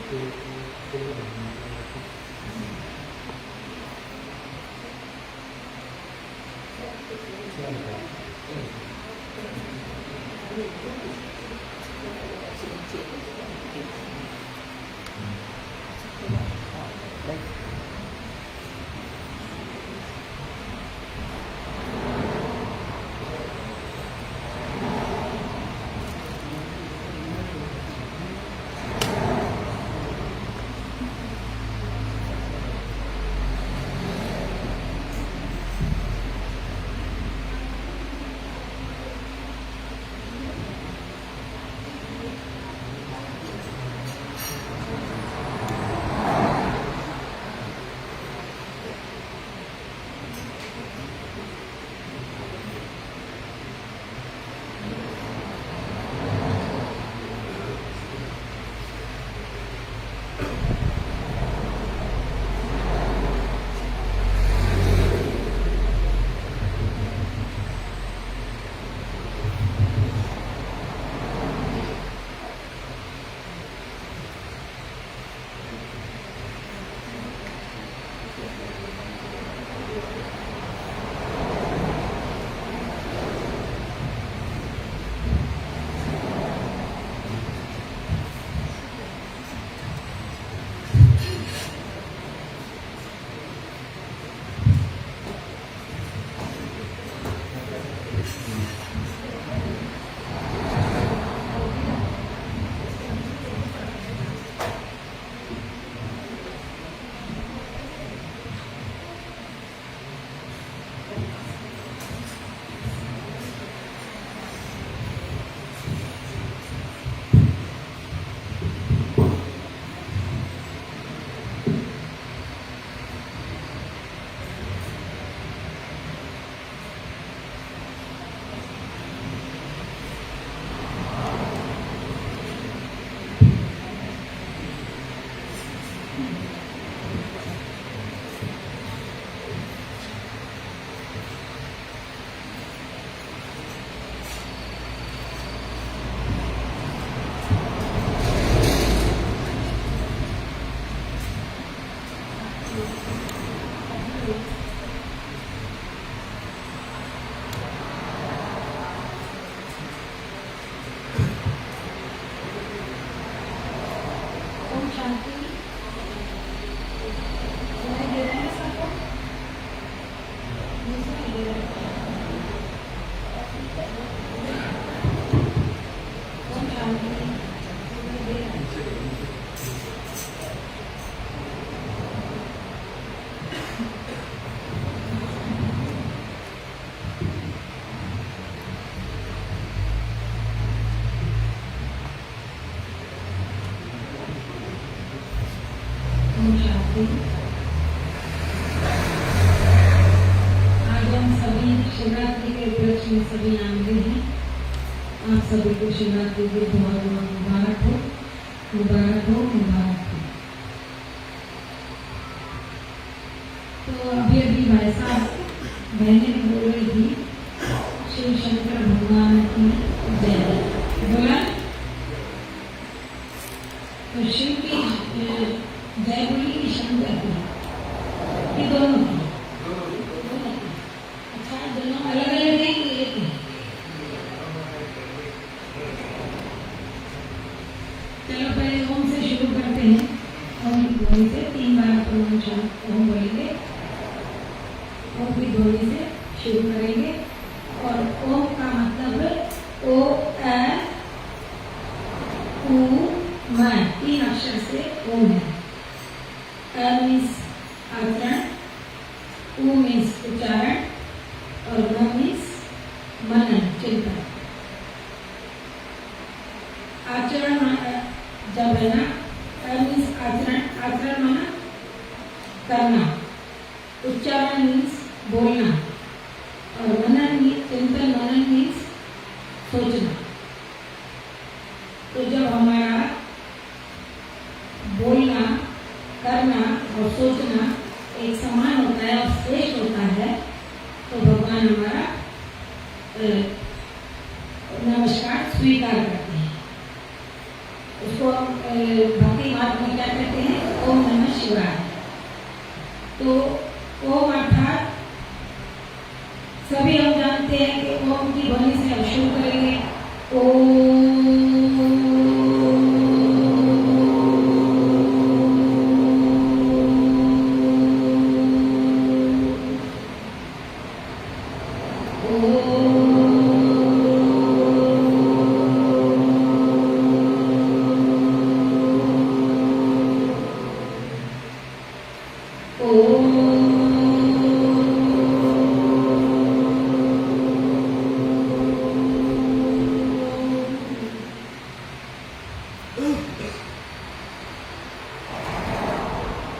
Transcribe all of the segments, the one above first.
आज हम सभी शिवरात्रि के उपलक्ष्य में सभी आमंत्रित हैं। आप सभी को शिवरात्रि की बहुत बहुत मुबारक हो, मुबारक हो, मुबारक हो। तो अभी अभी भाई साहब बहने बोल रही थी शिव शंकर भगवान की जय बोला, तो शिव की जय बोली कि शंकर की, ये दोनों की? अच्छा, दोनों अलग अलग है कि एक है? चलो पहले ओम से शुरू करते हैं। ओम की ध्वनि से 3 बार प्रणव ओम बोलेंगे। ओम की ध्वनि से शुरू करेंगे और ओम का मतलब ओ ए उ म 3 अक्षर से ओम है। अ मीन्स आचरण, उ मीन्स उच्चारण और म मीन्स मनन, चिंतन। आचरण जब है ना, अ मीन्स आचरण, आचरण माना करना, उच्चारण मीन्स बोलना और मनन मीन्स चिंतन, मनन मीन्स सोचना। तो जब हमारा बोलना, करना और सोचना एक समान होता है और श्रेष्ठ होता है, तो भगवान हमारा नमस्कार स्वीकार करते हैं। उसको भक्ति मार्ग में क्या तो ओम अर्थात सभी हम जानते हैं कि ओम की ध्वनि से हम शुरू करेंगे।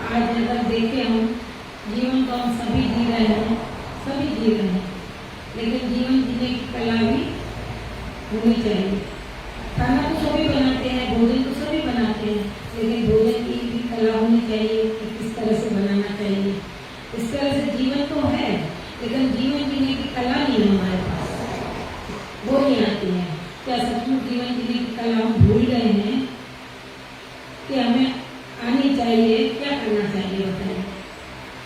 आज अगर देखें हम जीवन तो हम सभी जी रहे हैं, सभी जी रहे हैं, लेकिन जीवन जीने की कला भी होनी चाहिए। खाना तो सभी बनाते हैं, भोजन तो सभी बनाते हैं, लेकिन भोजन की भी कला होनी चाहिए कि किस तरह से बनाना चाहिए। इस तरह से जीवन तो है, लेकिन जीवन जीने की कला नहीं है हमारे पास, वो नहीं आती है। क्या सचमुच जीवन जीने की कला हम भूल गए हैं कि हमें आनी चाहिए? क्या करना चाहिए बताइए?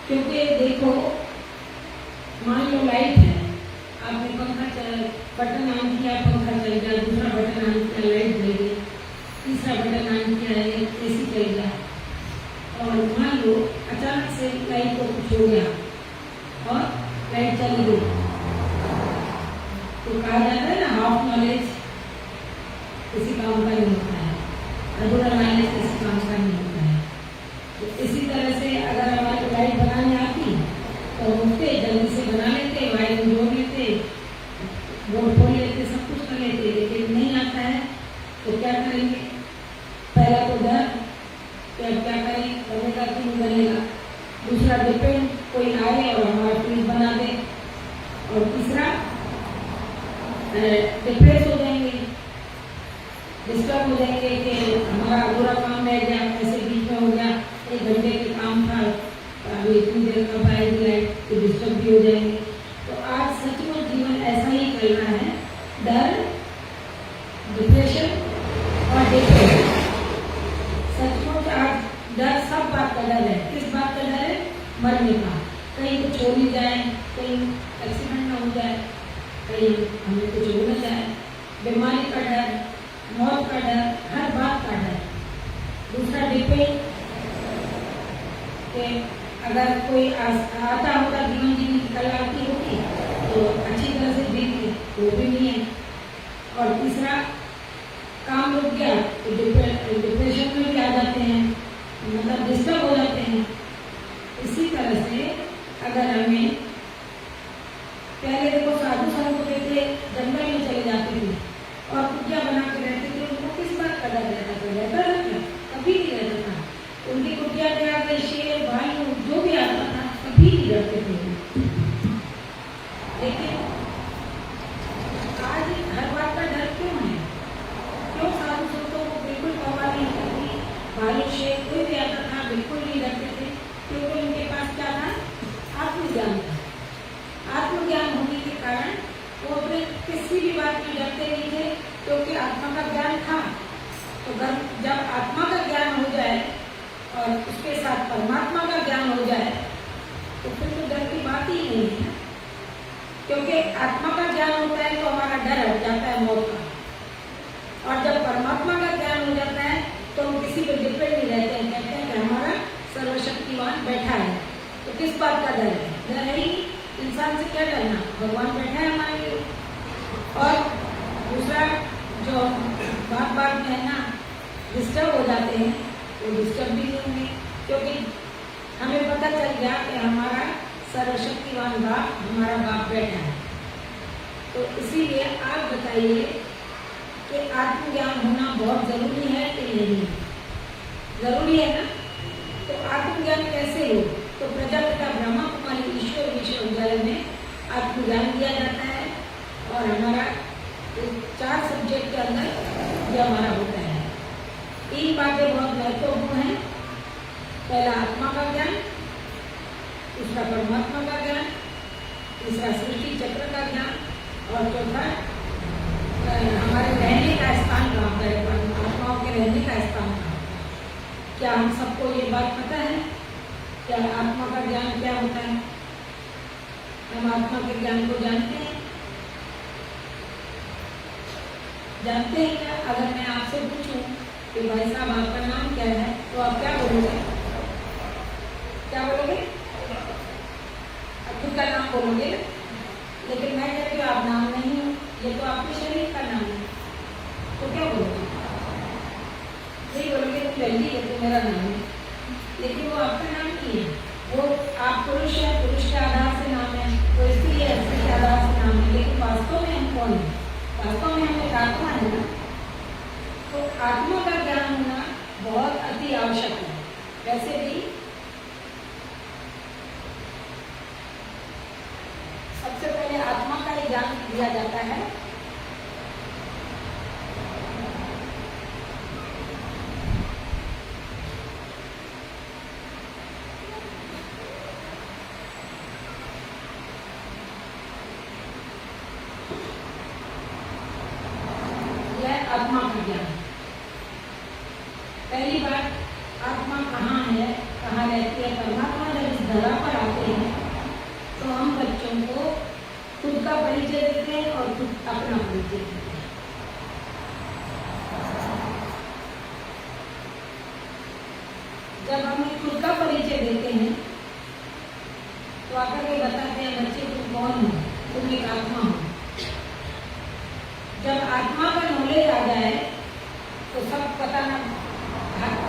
क्योंकि देखो, मान लो लाइट है, आपने बटन ऑन किया, पंखा चल गया, दूसरा बटन ऑन किया, लाइट जल गई, तीसरा बटन ऑन किया है, एसी चल गया, और मान लो अचानक से लाइट को कुछ हो गया और लाइट चली गई, तो कहा जाता है ना, हाफ नॉलेज किसी काम का नहीं होता है, अधूरा नॉलेज किसी काम का नहीं होता है। तो इसी तरह से अगर हमारी लाइट बनाने आती तो उठते जल्दी से बना लेते, वायरिंग जोड़ लेते, बोर्ड खोल लेते, सब कुछ कर लेते, लेकिन नहीं आता है तो क्या करेंगे? पहला तो डर कि अब क्या करें, बनेगा कि नहीं बनेगा, दूसरा डिपेंड कोई आए और हमारा फ्यूज बना दे, और तीसरा डिप्रेस हो जाएंगे, डिस्टर्ब हो जाएंगे कि हमारा अधूरा काम रह गया, ऐसे बीच में हो गया, 1 घंटे के काम था, अभी इतनी देर कब आएगी लाइट, तो डिस्टर्ब भी हो जाएंगे। तो आज सचमुच जीवन ऐसा ही चल रहा है, डर, डिप्रेशन और डिप्रेशन। सचमुच आज डर, सब बात का डर है। किस बात का डर है? मरने का, कहीं कुछ हो नहीं जाए, कहीं एक्सीडेंट ना हो जाए, कहीं हमें कुछ हो ना जाए, बीमारी का डर, मौत का डर, हर बात का डर। दूसरा डिपेंड कि अगर कोई आता होगा, जीवन जीने की कला आती होगी तो अच्छी तरह से बीती, वो भी नहीं है। और तीसरा, काम रुक गया तो डिप्रेशन में भी आ जाते हैं, मतलब डिस्टर्ब हो जाते हैं। इसी तरह से अगर हमें पहले देखो, साधु संत होते थे, जंगल में चले जाते थे और कुटिया बना के रहते थे, उनको किस बात का डर रहता था? रहता था? कभी नहीं रहता था। उनकी कुटिया के आगे शेर, भालू जो भी आता था, कभी नहीं डरते थे। लेकिन आज हर बात का डर क्यों है? क्यों साधु संतों को बिल्कुल परवाह नहीं करती? भालू, शेर कोई भी आता था, बिल्कुल नहीं डरते थे, क्योंकि उनके पास क्या था? आत्मज्ञान था। आत्मज्ञान होने के कारण वो अपने किसी भी बात में डरते नहीं थे, क्योंकि आत्मा का ज्ञान था। तो जब आत्मा का ज्ञान हो जाए और उसके साथ परमात्मा का ज्ञान हो जाए तो फिर तो डर की बात ही नहीं है, क्योंकि आत्मा का ज्ञान होता है तो हमारा डर हट जाता है मौत का, और जब परमात्मा का ज्ञान हो जाता है तो हम किसी पर डिपेंड नहीं रहते हैं, कहते हैं कि हमारा सर्वशक्तिमान बैठा है, तो किस बात का डर है? डर है ही, इंसान से क्या डरना, भगवान बैठा है हमारे लिए। और दूसरा जो बात में है ना, डिस्टर्ब हो जाते हैं, वो डिस्टर्ब भी नहीं होंगे, क्योंकि हमें पता चल गया कि हमारा सर्वशक्तिवान बाप, हमारा बाप बैठा है। तो इसीलिए आप बताइए कि आत्मज्ञान होना बहुत जरूरी है कि नहीं? जरूरी है ना? तो आत्मज्ञान कैसे हो? तो प्रजापिता ब्रह्मा कुमारी ईश्वर विश्वविद्यालय में आत्मज्ञान दिया जाता है, और हमारा 4 सब्जेक्ट के अंदर यह हमारा होता है। 3 बातें बहुत महत्वपूर्ण हैं। पहला आत्मा का ज्ञान, दूसरा परमात्मा का ज्ञान, तीसरा सृष्टि चक्र का ज्ञान, और चौथा हमारे रहने का स्थान कहाँ पर है, आत्माओं के रहने का स्थान कहाँ पर। क्या हम सबको ये बात पता है कि क्या आत्मा का ज्ञान क्या होता है? हम आत्मा के ज्ञान को जानते हैं? जानते हैं क्या? अगर मैं आपसे पूछूं कि भाई साहब आपका नाम क्या है, तो आप क्या बोलोगे? क्या बोलोगे? खुद का नाम बोलोगे। लेकिन मैं कहती हूँ आप नाम नहीं हो, ये तो आपके शरीर का नाम है, तो क्या बोलोगे? नहीं बोलोगे तो जल्दी है, तो मेरा नाम है, लेकिन वो आपका नाम नहीं है। वो आप पुरुष है, पुरुष के आधार से नाम है, तो स्त्री है, स्त्री के आधार से नाम है, लेकिन वास्तव में हम कौन है? वास्तव में हम एक आत्मा है ना। तो आत्मा का ज्ञान होना बहुत अति आवश्यक है। वैसे भी सबसे पहले आत्मा का ही ज्ञान दिया जाता है। आत्मा का ज्ञान। पहली बात, आत्मा कहाँ है, कहाँ रहती है? परमात्मा जब इस धरा पर आते हैं तो हम बच्चों को खुद का परिचय देते हैं और खुद अपना परिचय देते हैं। जब हम खुद का परिचय देते हैं तो आकर के बताते हैं बच्चे तुम कौन हो? तुम एक आत्मा हो। जब आत्मा का नॉलेज आ जाए तो सब पता ना,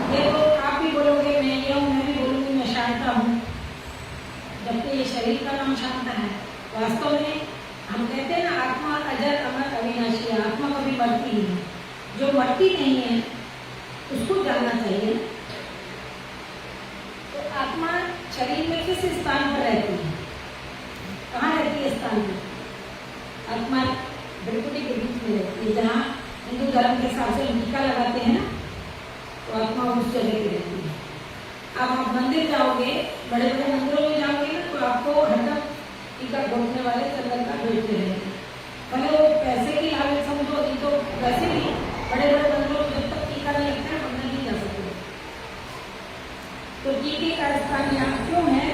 ये तो आप भी बोलोगे मैं ये हूँ, मैं भी बोलूँगी मैं शांता हूँ, जबकि ये शरीर का नाम शांता है। वास्तव में हम कहते हैं ना आत्मा अजर अमर अविनाशी है, आत्मा कभी मरती नहीं है। जो मरती नहीं है उसको जानना चाहिए। तो आत्मा शरीर में किस स्थान पर रहती है? कहाँ रहती है स्थान पर? आत्मा भ्रुकुटी के बीच में रहती है। जहाँ हिंदू धर्म के हिसाब से टीका लगाते हैं ना, तो आत्मा उस जगह पे रहती है। अब आप मंदिर जाओगे, बड़े बड़े मंदिरों में जाओगे ना, तो आपको हरदम टीका घोटने वाले चंदन का भेजते रहेंगे। भले वो पैसे की हालत समझो, नहीं तो वैसे भी बड़े बड़े मंदिरों में जब तक टीका नहीं लगता है मंदिर नहीं जा सकते। तो टीके का स्थान यहाँ क्यों है?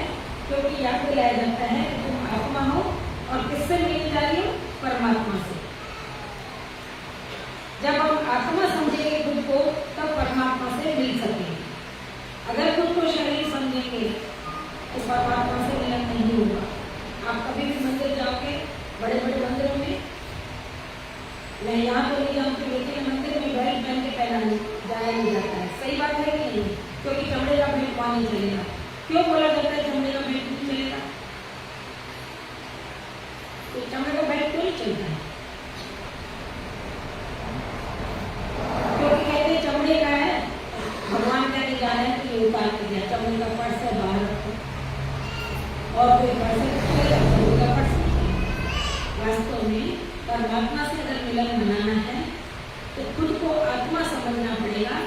क्योंकि याद दिलाया जाता है कि तुम आत्मा हो और किससे मिल जा रही हो? परमात्मा से। जब हम आत्मा समझेंगे खुद को, तब परमात्मा से मिल सकेंगे। अगर खुद को शरीर समझेंगे तो परमात्मा से मिलन नहीं होगा। आप कभी भी मंदिर जाओगे, बड़े बड़े मंदिरों में, मैं यहाँ तो नहीं जानती, लेकिन मंदिर में बेल्ट पहन के पहना जाया नहीं जाता है। सही बात है कि नहीं? क्योंकि चमड़े का बेल्ट वहाँ नहीं चलेगा। क्यों बोला जाता है चमड़े का बेल्ट नहीं चलेगा? तो चमड़े का बेल्ट क्यों नहीं चलता है? क्योंकि कहते चमड़े का है, भगवान का नहीं जाना है तो ये उतार के दिया, चमड़े का पर्स है बाहर रखो, और कोई पर्स है चमड़े का पर्स। वास्तव में परमात्मा से अगर मिलन बनाना है तो खुद को आत्मा समझना पड़ेगा,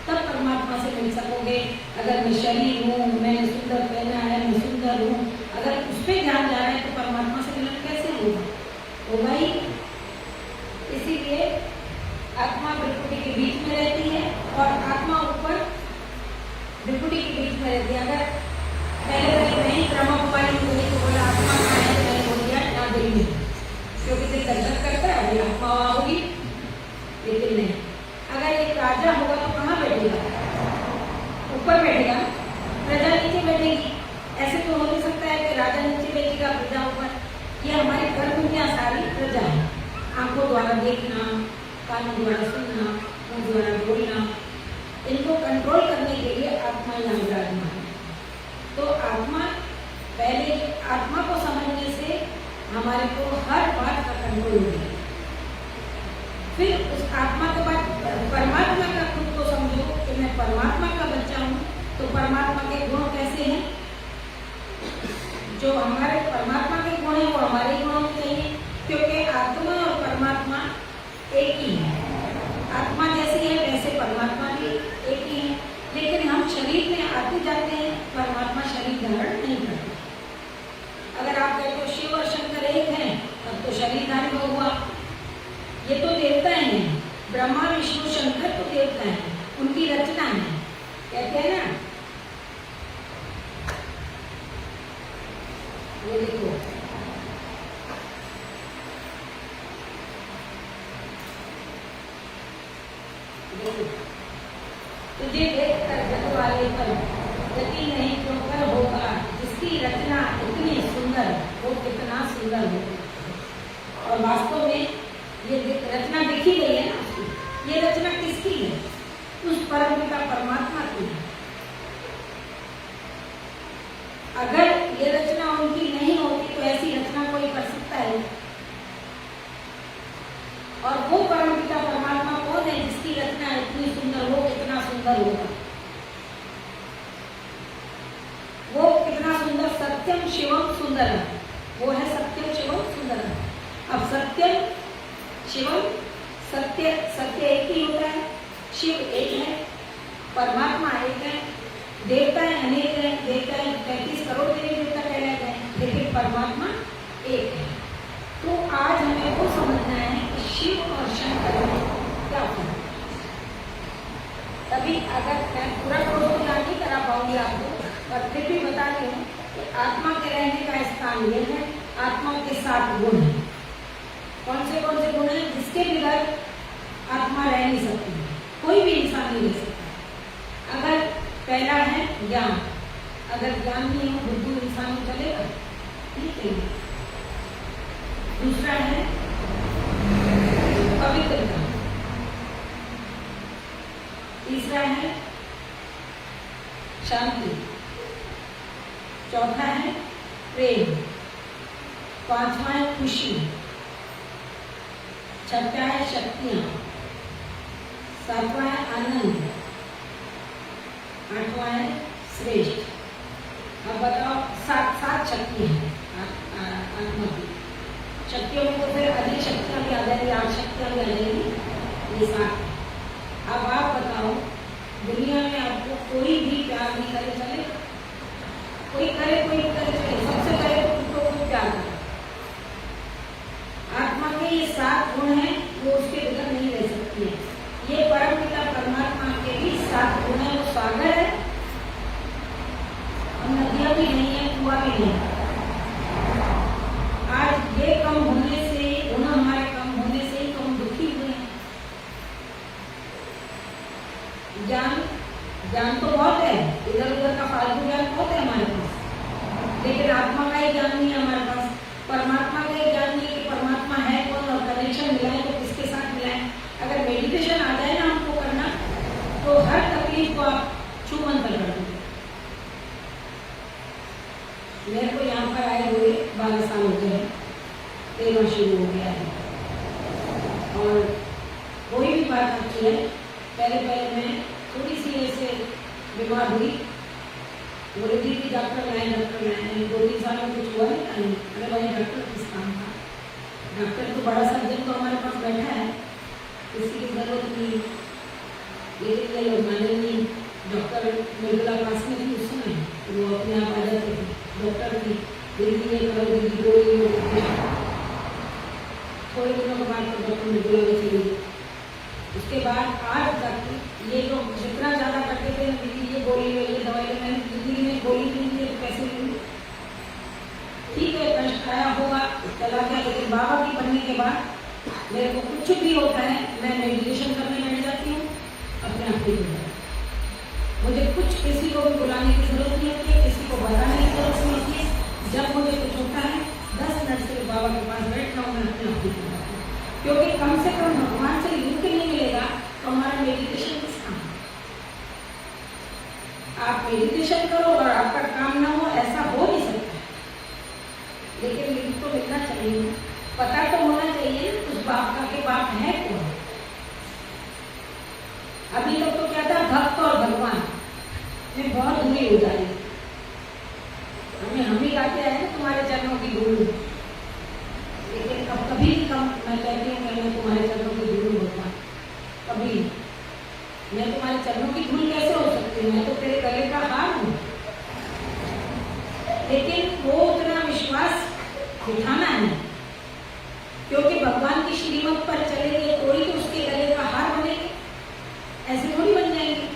तब परमात्मा से मिल सकोगे। अगर मैं शरीर हूँ, मैंने सुंदर पहना है, मैं सुंदर हूँ, अगर उस पर ध्यान जा रहा है तो परमात्मा से मिलन कैसे होगा? होगा ही। इसीलिए आत्मा भ्रुकुटी के बीच में रहती है और आत्मा ऊपर भ्रुकुटी के बीच में रहती है। अगर पहले नहीं ब्रह्मा कुमारी मुझे तो बोला आत्मा कहाँ है, मैंने बोल दिया यहाँ दिल में, क्योंकि दिल दर्शन करता है अभी आत्मा वहाँ होगी। लेकिन नहीं, अगर एक राजा होगा तो कहाँ बैठेगा? ऊपर बैठेगा, प्रजा नीचे बैठेगी। ऐसे तो हो नहीं सकता है कि राजा नीचे बैठेगा प्रजा ऊपर। ये हमारी कर्म दुनिया सारी प्रजा है। आंखों द्वारा देखना, कानों द्वारा सुनना, मुंह द्वारा बोलना, इनको कंट्रोल करने के लिए आत्मा यहाँ विराजमान है। तो आत्मा, पहले आत्मा को समझने से हमारे को हर बात का कंट्रोल हो गया। फिर उस आत्मा के बाद परमात्मा का खुद को समझो कि मैं परमात्मा का बच्चा हूँ। तो परमात्मा के गुण कैसे हैं? जो हमारे परमात्मा के गुण है वो हमारे गुणों में चाहिए, क्योंकि आत्मा और परमात्मा एक ही है। आत्मा जैसी है वैसे परमात्मा भी एक ही है, लेकिन हम शरीर में आते जाते हैं, परमात्मा शरीर धारण नहीं करते। अगर आप कहते हो शिव और शंकर एक हैं, तब तो शरीर धारण हुआ। ये तो देवता हैं, ब्रह्मा विष्णु शंकर तो देवता हैं, उनकी रचना है। कहते हैं ना देखकर जग वाले पर यकीन नहीं क्यों कर होगा, जिसकी रचना इतनी सुंदर वो कितना सुंदर होगा। और वास्तव में ये रचना देखी गई है ना उसकी, ये रचना किसकी है? उस परम पिता परमात्मा की है। अगर ये रचना उनकी नहीं होती तो ऐसी रचना कोई कर सकता है? और वो परम पिता परमात्मा कौन है जिसकी रचना इतनी सुंदर, वो कितना सुंदर होगा, वो कितना सुंदर। सत्यम शिवम सुंदर, वो है सत्यम शिवम सुंदर। अब सत्यम शिवम, सत्य सत्य एक ही होता है, शिव एक है, परमात्मा एक है, देवताएं अनेक हैं, देवताएं 35 करोड़ देवी देवता कहलाते हैं, लेकिन परमात्मा एक है। तो आज हमें वो समझना है कि शिव और शंकर में क्या फर्क है। तभी अगर मैं पूरा कोर्स तो याद नहीं करा पाऊंगी आपको, पर फिर भी बता रही हूँ कि आत्मा के रहने का स्थान ये है। आत्मा के 7 गुण हैं। कौन से गुण हैं? जिसके बगैर आत्मा रह नहीं सकती, कोई भी इंसान नहीं रह सकता। अगर पहला है ज्ञान, अगर ज्ञान नहीं हो बुद्धू इंसान चलेगा? ठीक है। दूसरा है पवित्रता, तीसरा है शांति, चौथा है प्रेम, पांचवा है खुशी, छठा है शक्तियां, सातवां है आनंद, आठवां है श्रेष्ठ। अब बताओ, 7 शक्ति है आत्मा की। शक्तियों में तो फिर अधिक शक्तियां भी आ जाएंगी, 8 शक्तियां भी आ जाएंगी, ये 7। अब आप बताओ, दुनिया में आपको कोई भी प्यार नहीं करे चलेगा? कोई करे कोई नहीं करे चले, सबसे पहले तो खुद प्यार करे। आत्मा के ये 7 गुण हैं, वो उसके बगैर नहीं रह सकती है। ये परम पिता परमात्मा के भी 7 गुण है। वो सागर है, नदियां भी नहीं है, कुआं भी नहीं है। आज ये कम होने से, गुण हमारे कम होने से ही हम दुखी हुए हैं। ज्ञान तो बहुत है, इधर उधर का फालतू ज्ञान बहुत है हमारे पास, लेकिन आत्मा का ही ज्ञान नहीं है हमारे पास। परमात्मा का ही ज्ञान नहीं कि परमात्मा है कौन और कनेक्शन मिलाए तो किसके साथ मिलाए। अगर मेडिटेशन आ जाए ना हमको करना, तो हर तकलीफ को आप छूमन कर देंगे। मेरे को यहाँ पर आए हुए 12 साल हो गए, 13वां शुरू हो गया है। और कोई भी बात आती है, पहले मैं थोड़ी सी ऐसे बीमार हुई, बोले दीदी डॉक्टर लाए 2-3 साल में कुछ हुआ नहीं। अरे भाई डॉक्टर किस काम का? डॉक्टर तो बड़ा सर्जन तो हमारे पास बैठा है, किसी की जरूरत नहीं। लेकिन ये लोग माने नहीं। डॉक्टर निर्मला पास में थी उस समय, वो अपने आप आ जाते थे। डॉक्टर की दीदी ये करो, दीदी गोली, थोड़े दिनों के बाद तो डॉक्टर निर्मला में चली गई। उसके बाद आज तक ये लोग जितना ज़्यादा करते थे, दीदी ये गोली लो, ये दवाई लो, मैंने जिंदगी में गोली नहीं दी तो कैसे लूँगी? ठीक है, कष्ट आया होगा, चला गया, लेकिन बाबा की बनने के बाद मेरे को कुछ भी होता है, मैं मेडिटेशन करने बैठ जाती हूँ, अपने आप ही हो जाता है। मुझे कुछ किसी को भी बुलाने की जरूरत नहीं होती है, किसी को बताने की जरूरत नहीं होती है। जब मुझे कुछ होता है 10 मिनट से बाबा के पास बैठ जाऊँ, मैं अपने आप ही हो जाती हूँ। क्योंकि कम से कम भगवान से लिंक नहीं मिलेगा तो हमारा मेडिटेशन किस काम? आप मेडिटेशन करो और आपका काम ना हो, ऐसा हो नहीं सकता। लेकिन लिंक तो मिलना चाहिए, पता तो होना चाहिए उस बाप का कि बाप है कौन। अभी तक तो क्या था, भक्त और भगवान में बहुत दूरी हो जाएगी। हम ही गाते हैं तुम्हारे चरणों की धूल, लेकिन अब कभी कम मैं कहती हूँ मैं तुम्हारे चरणों की धूल भगवान, कभी मैं तुम्हारे चरणों की धूल कैसे हो सकती हूँ? मैं तो तेरे गले का हार हूँ। लेकिन वो उतना विश्वास दिखाना है, क्योंकि भगवान की श्रीमत पर चलेंगे कोई तो उसके गले का हार बनेंगे, ऐसे थोड़ी बन जाएंगे।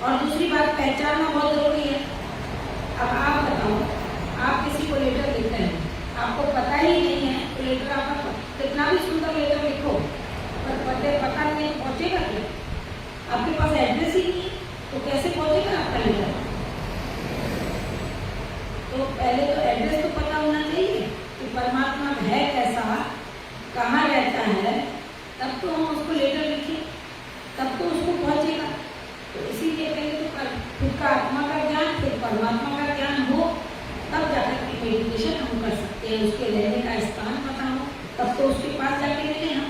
और दूसरी बात, पहचानना बहुत जरूरी है। अब आप बताओ, आप किसी को लेटर लिखते हैं, आपको पता ही नहीं है तो लेटर आप कितना भी सुंदर लेटर लिखो, पर पता नहीं पहुंचेगा क्या? आपके पास एड्रेस ही नहीं है तो कैसे पहुंचेगा आपका लेटर? तो पहले तो एड्रेस तो पता होना चाहिए कि परमात्मा है कैसा, कहाँ रहता है, तब तो हम उसको लेटर लिखें, तब तो उसको पहुंचेगा। तो इसीलिए पहले तो खुद का आत्मा का ज्ञान, फिर परमात्मा का ज्ञान हो, तब जाकर के मेडिटेशन हम कर सकते हैं। उसके रहने का स्थान पता हो, तब तो उसके पास जाके मिले हम।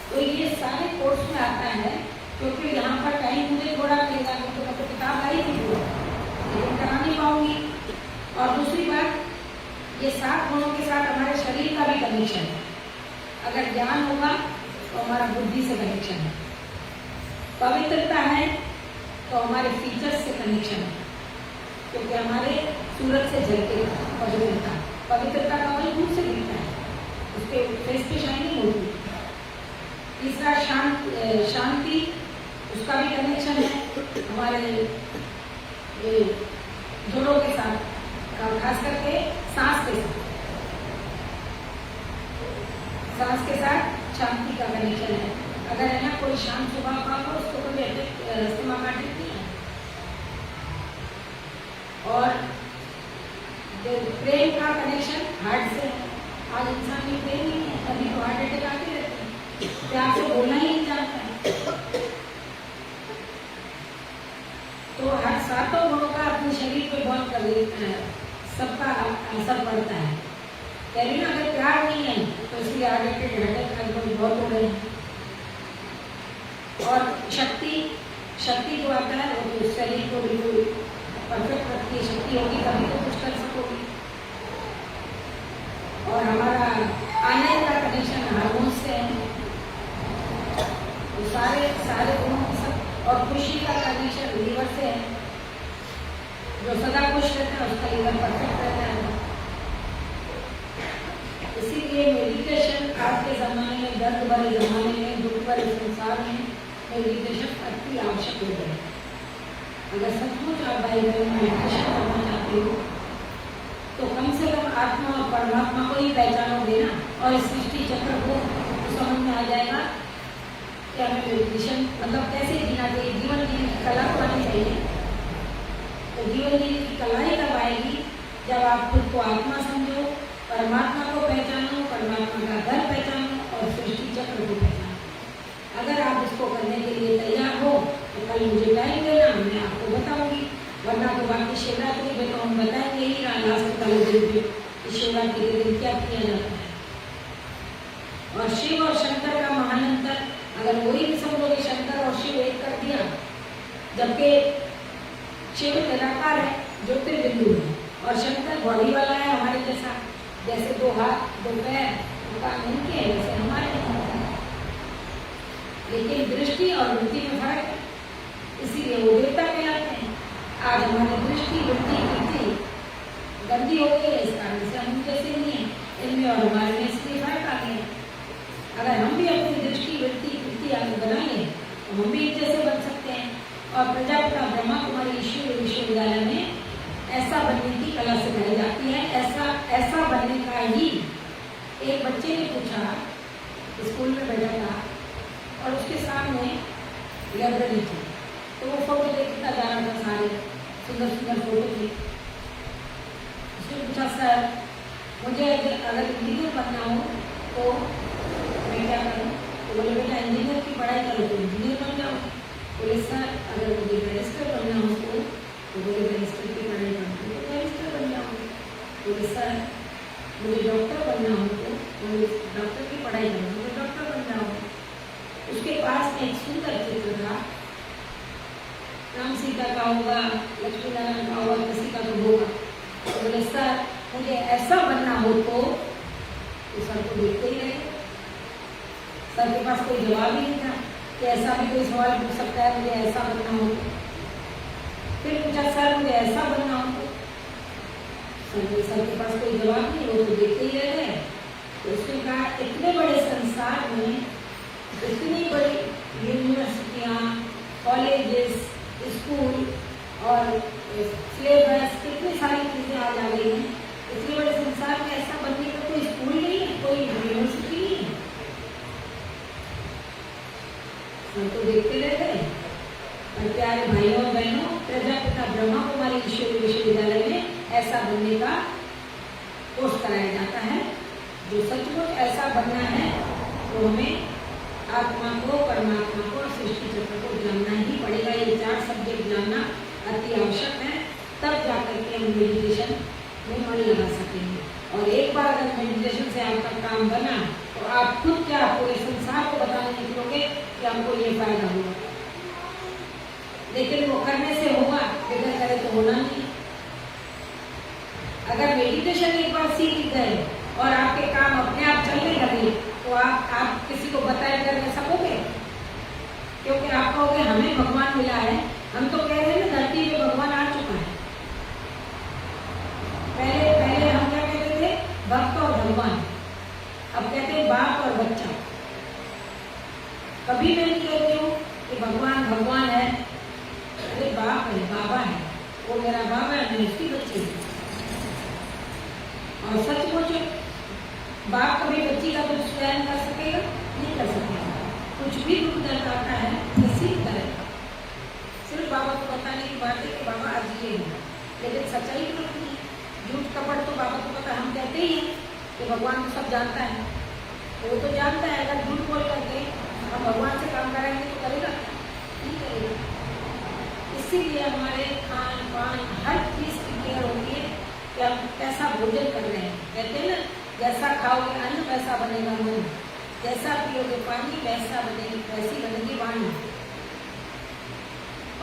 तो ये सारे कोर्स में आता है, क्योंकि यहाँ पर टाइम मुझे थोड़ा मिलेगा, तो मैं तो किताब लाई थी पूरा, लेकिन करा नहीं पाऊंगी। और दूसरी बात, ये 7 गुणों के साथ हमारे शरीर का भी कनेक्शन है। अगर ज्ञान होगा तो हमारा बुद्धि से कनेक्शन है, पवित्रता है तो हमारे फीचर्स से कनेक्शन है, क्योंकि हमारे सूरज से झलके पवित्रता का वही मुंह से दिखता है, उसके फेस पे शाइनिंग होती है। तीसरा शांति, उसका भी कनेक्शन है हमारे जोड़ों के साथ, खास करके सांस के साथ शांति का कनेक्शन है। अगर है ना कोई शांत स्वभाव का हो, उसको कभी अस्थमा काट देती है। और प्रेम का कनेक्शन हार्ट से है। आज इंसान में प्रेम नहीं है, तभी तो हार्ट अटैक आते रहते हैं, प्यार से बोलना ही नहीं जानता है। तो हर 7 गुणों का अपने शरीर पे बहुत सबका असर पड़ता है। कह रही ना, अगर प्यार नहीं है तो इसलिए हार्ट अटैक बहुत हो रहे हैं। और शक्ति जो आता है वो तो शरीर को बिल्कुल परफेक्ट रखती है। शक्ति होगी तभी तो कुछ कर सकोगी। और हमारा आनंद का कनेक्शन हार्मोन से है, तो सारे गुणों के साथ। और खुशी का कनेक्शन लीवर से है, जो सदा खुश रहता है उसका लीवर परफेक्ट रहता है। इसीलिए मेडिटेशन आज के ज़माने में, दर्द भरे ज़माने में, दुख भरे संसार में मेडिटेशन अति आवश्यक हो गया है। अगर सचमुच आप भाई बहन मेडिटेशन करना चाहते हो तो कम से कम आत्मा और परमात्मा को ही पहचानोगे ना, और इस सृष्टि चक्र को समझ में आ जाएगा कि हमें मेडिटेशन मतलब कैसे जीना चाहिए, जीवन जीने की कला को आनी चाहिए। तो जीवन जीने की कला ही कब आएगी? जब आप खुद को आत्मा समझो, परमात्मा को पहचानो, परमात्मा का घर पहचानो और सृष्टि चक्र को पहचानो। अगर आप इसको करने के लिए तैयार हो तो कल मुझे टाइम देना, मैं आपको बताऊंगी। वरना तो बाकी शिवरात्रि में तो हम बताएंगे ही शिवरात्रि के दिन क्या किया जाता है। और शिव और शंकर का महानंतर, अगर वही भी समझोगे शंकर और शिव एक कर दिया, जबकि शिव निराकार है, ज्योतिर्बिंदु है, और शंकर बॉडी वाला है हमारे जैसा, जैसे 2 हाथ 2 पैर उनका नहीं किया है वैसे हमारे, लेकिन दृष्टि और वृत्ति में फर्क है, इसीलिए वो देवता कहलाते हैं। आज हमारी दृष्टि वृत्ति गंदी हो गई है, इस कारण से हम जैसे नहीं है, इनमें और हमारे में इसलिए फर्क आ गया। अगर हम भी अपनी दृष्टि वृत्ति आगे बनाएंगे तो हम भी एक जैसे बन सकते हैं। और प्रजापिता ब्रह्मा कुमारी ईश्वर विश्वविद्यालय में ऐसा बनने की कला सिखाई जाती है। ऐसा बनने का ही एक बच्चे ने पूछा, स्कूल में बैठा था और उसके सामने लाइब्रेरी थी, तो वो फोटो देखता जा रहा था, सारे सुंदर फोटो थी। उसने पूछा, सर मुझे अगर इंजीनियर बनना हो तो मैं क्या करूँ? तो बोले, बेटा इंजीनियर की पढ़ाई करो तो इंजीनियर बन जाओ। बोले, सर अगर मुझे बैरिस्टर बनना हो तो बोले, बैरिस्टर की पढ़ाई करो तो बैरिस्टर बन जाओगे। बोले, सर मुझे डॉक्टर बनना हो तो बोले, डॉक्टर की पढ़ाई करो तो डॉक्टर बन जाओगे। उसके पास एक सुंदर चित्र था, राम सीता का होगा, लक्ष्मी नारायण का होगा, किसी का तो होगा। तो बोले, सर मुझे ऐसा बनना हो तो सर को देखते ही रहे। सर के पास कोई जवाब ही नहीं था कि ऐसा भी कोई सवाल पूछ सकता है, मुझे ऐसा बनना हो। फिर पूछा, सर मुझे ऐसा बनना हो तो सर के पास कोई जवाब नहीं, वो तो देखते ही रह गए। तो उसने कहा, इतने बड़े संसार में इतनी बड़ी यूनिवर्सिटियाँ, कॉलेजेस, स्कूल और सिलेबस, कितनी सारी चीज़ें आज आ गई हैं। इतने बड़े संसार में ऐसा बनने का कोई स्कूल नहीं है, कोई यूनिवर्सिटी नहीं है। तो देखते रह गए। और प्यारे भाइयों और बहनों, प्रजापिता ब्रह्मा कुमारी ईश्वरीय विश्वविद्यालय में ऐसा बनने का कोर्स कराया जाता है। जो सचमुच ऐसा बनना है तो हमें आत्मा को, परमात्मा को, सृष्टि चक्र को जानना ही पड़ेगा। ये 4 सब्जेक्ट जानना अति आवश्यक है, तब जाकर के हम मेडिटेशन में मन लगा सकेंगे। और एक बार अगर मेडिटेशन से आपका काम बना तो आप खुद क्या पूरे संसार को बताने निकलोगे कि हमको ये फायदा हुआ। लेकिन वो करने से होगा, बगैर करे तो होना नहीं। अगर मेडिटेशन एक बार सीख गए और आपके काम अपने आप चलने लगे तो आप किसी को बताए कर सकोगे, क्योंकि आप कहोगे हमें भगवान मिला है। हम तो कह रहे हैं ना, धरती में भगवान आ चुका है। पहले हम क्या कहते थे, भक्त और भगवान। अब कहते हैं बाप और बच्चा। कभी मैं नहीं कहती हूँ कि भगवान भगवान है, अरे बाप है, बाबा है, वो मेरा बाबा है, मैं उसकी बच्ची हूँ। और सचमुच बाप कभी बच्ची का दुख सहन कर सकेगा? नहीं कर सकेगा। कुछ भी दुख दर्द आता है किसी तरह, सिर्फ बाबा को बताने की बात है कि बाबा आज ये है, लेकिन सच्चाई तो नहीं है। झूठ कपट तो बाबा को पता। हम कहते ही हैं कि भगवान तो सब जानता है, वो तो जानता है। अगर झूठ बोल करके हम भगवान से काम कराएंगे तो करेगा? नहीं करेगा। इसीलिए हमारे खान पान हर चीज की केयर होती है कि हम कैसा भोजन कर रहे हैं। कहते हैं ना, जैसा खाओगे अन्न वैसा बनेगा मन, जैसा पियोगे पानी वैसा बनेगी, वैसी बनेगी वाणी।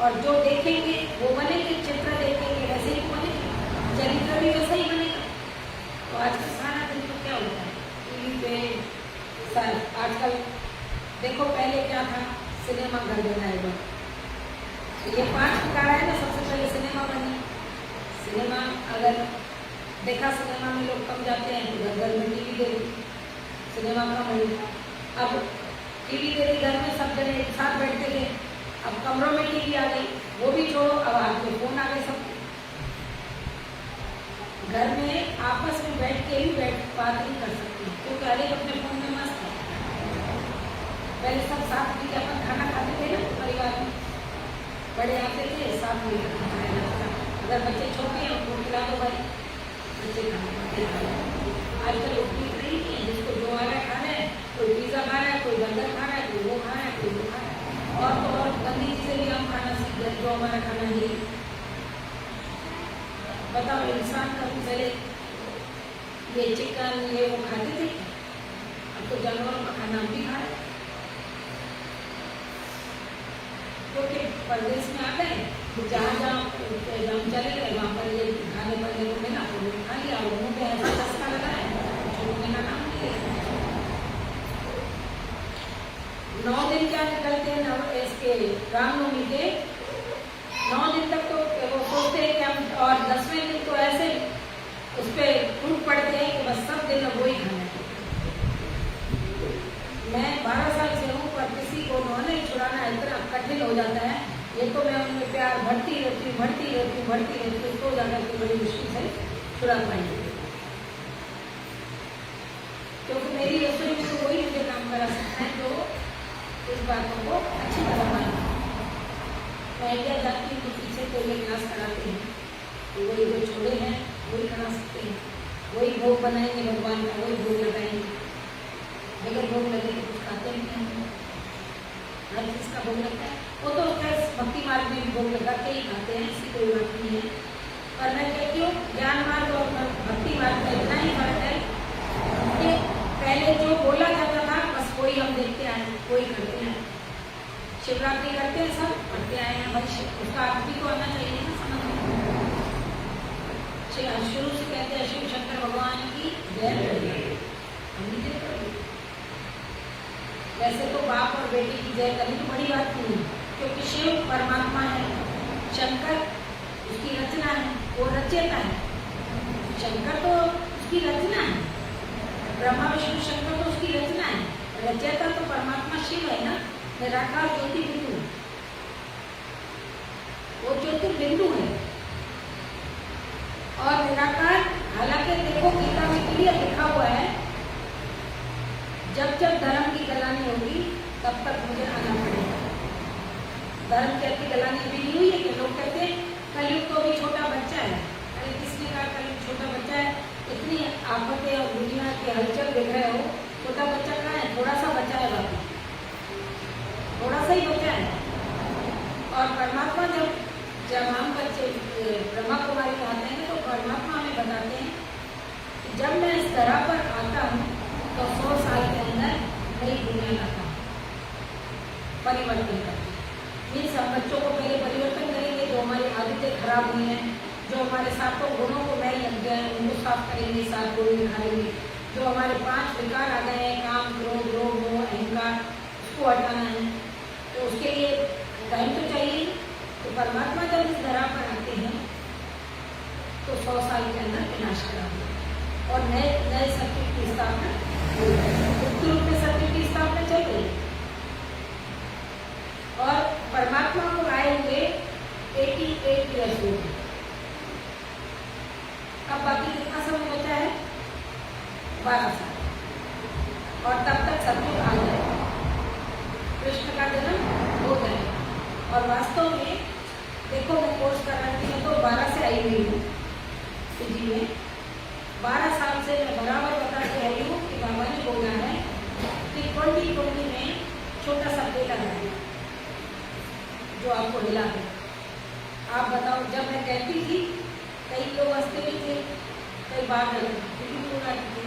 और जो देखेंगे वो बनेंगे, चित्र देखेंगे वैसे ही बनेंगे, चरित्र भी वैसा ही बनेगा। तो आज का सारा दिन तो क्या होता है टीवी पे। आजकल देखो, पहले क्या था, सिनेमा घर बनाएगा। ये 5 प्रकार है ना, सबसे पहले सिनेमा बनी। सिनेमा अगर देखा, सिनेमा में लोग कम जाते हैं तो घर में टीवी दे दी, सिनेमा कम हुई। अब टीवी दे दी, घर में सब जने एक साथ बैठते थे, अब कमरों में टीवी आ गई, वो भी छोड़ो, अब हाथ में फोन आ गए सब। घर में आपस में बैठ के भी बात नहीं कर सकते, क्योंकि हर एक अपने फोन में मस्त है। पहले सब साथ मिलकर अपन खाना खाते थे ना, परिवार में बड़े आते थे, साथ मिलकर खाया जाता था। अगर बच्चे छोटे हैं उनको खिला दो भाई, बच्चे खाना। आजकल लोग ठीक नहीं है, जिसको जो आ रहा है खाना है, कोई पिज्जा खा रहा है, कोई बर्गर खा रहा है, कोई वो खा रहा है, कोई वो खा रहा है। और तो और गंदी चीजें भी हम खाना सीख गए, जो हमारा खाना नहीं। बताओ, इंसान का पहले ये चिकन ये वो खाते थे, अब तो जानवरों का खाना हम भी खा रहे हैं। क्योंकि परदेश में आ गए, जहाँ हम चले गए वहाँ पर ये खाने पड़ने को मिला तो वो खा लिया, और मुँह पे ऐसा चस्का लगा है, छोड़ने का नाम नहीं है। 9 दिन क्या निकलते हैं इसके रामनवमी के, 9 दिन तक तो वो सोचते हैं कि हम, और 10वें दिन तो ऐसे उस पर टूट पड़ते हैं कि बस सब दिन वो ही खाना है। मैं 12 साल से हूँ, पर किसी को नॉलेज छुड़ाना इतना कठिन हो जाता है। ये तो मैं उनमें प्यार भरती रहती हूँ, तो जाकर के बड़ी मुश्किल से छुड़ा पाएंगे। क्योंकि मेरी रसोई में तो वही मुझे काम करा सकता है जो इस बातों को अच्छी तरह माने। मैं इंडिया जाती हूँ तो पीछे तो ये क्लास कराते हैं, तो वही जो छोड़े हैं वही करा सकते हैं, वही भोग बनाएंगे भगवान का, वही भोग लगाएंगे। अगर भोग लगे तो कुछ खाते नहीं हैं, हर चीज़ का भोग लगता है। वो तो भक्ति मार्ग में भी भोग लगा के ही खाते हैं, इसकी कोई बात नहीं है। पर मैं कहती हूँ ज्ञान मार्ग और भक्ति मार्ग में इतना ही फर्क है कि पहले जो बोला जाता था बस वही हम देखते आए, वही करते हैं। शिवरात्रि करते हैं, सब पढ़ते आए हैं, बस उसका अर्थ भी तो आना चाहिए ना समझ में। शुरू से कहते हैं शिव शंकर भगवान की जय। वैसे तो बाप और बेटी की जय करनी तो बड़ी बात नहीं है, क्योंकि शिव परमात्मा है, शंकर उसकी रचना है, वो रचयिता है। शंकर तो उसकी रचना है, ब्रह्मा विष्णु शंकर तो उसकी रचना है, रचयिता तो परमात्मा शिव है ना, निराकार ज्योति बिंदु, वो ज्योतिर्बिंदु है। और निराकार, हालांकि देखो गीता में क्लियर लिखा हुआ है, जब जब धर्म की गलानी होगी तब तक मुझे आना पड़ेगा। धर्म की अति गलानी भी नहीं हुई है कि लोग कहते हैं कलयुग तो भी छोटा बच्चा है। अरे किसने कहा कलयुग छोटा बच्चा है? इतनी आफतें और दुनिया की हलचल देख रहे हो, छोटा बच्चा कहाँ है? थोड़ा सा बच्चा है बाबू, थोड़ा सा ही बच्चा है। और परमात्मा जब हम बच्चे ब्रह्मा कुमारी में आते हैं तो परमात्मा हमें बताते हैं कि जब मैं इस तरह पर आता हूँ तो 100 साल के अंदर नई दुनिया लाता हूँ, परिवर्तन करती। मीन्स हम बच्चों को पहले परिवर्तन करेंगे, जो हमारी आदतें खराब हुई हैं, जो हमारे 7 गुणों को मैल लग गए हैं उनको साफ करेंगे, 7 गुण निखारेंगे। जो हमारे 5 विकार आ गए हैं, काम, क्रोध, लोभ, मोह, अहंकार, उसको हटाना है। तो उसके लिए टाइम तो चाहिए। तो परमात्मा जब इस धरा पर आते हैं तो 100 साल के अंदर विनाश कराते और नए नए सत्युग की स्थापना, गुप्त रूप में सत्युग की स्थापना चल रही है। और परमात्मा को आए हुए 88 ईयर्स हो गए। अब बाकी कितना समय बचा है? 12 साल, और तब तक सत्युग आ जाए, कृष्ण का जन्म हो जाए। और वास्तव में देखो, मैं कोर्स कर रही हूँ तो 12 से आई हुई हूँ पीजी में। 12 साल से मैं बराबर बताती आई हूँ कि बाबा ने बोला है कि 2020 में छोटा सा पेड़ लगाया जो आपको मिला है। आप बताओ, जब मैं कहती थी कई लोग हंसते भी थे, कई बार लगती थी,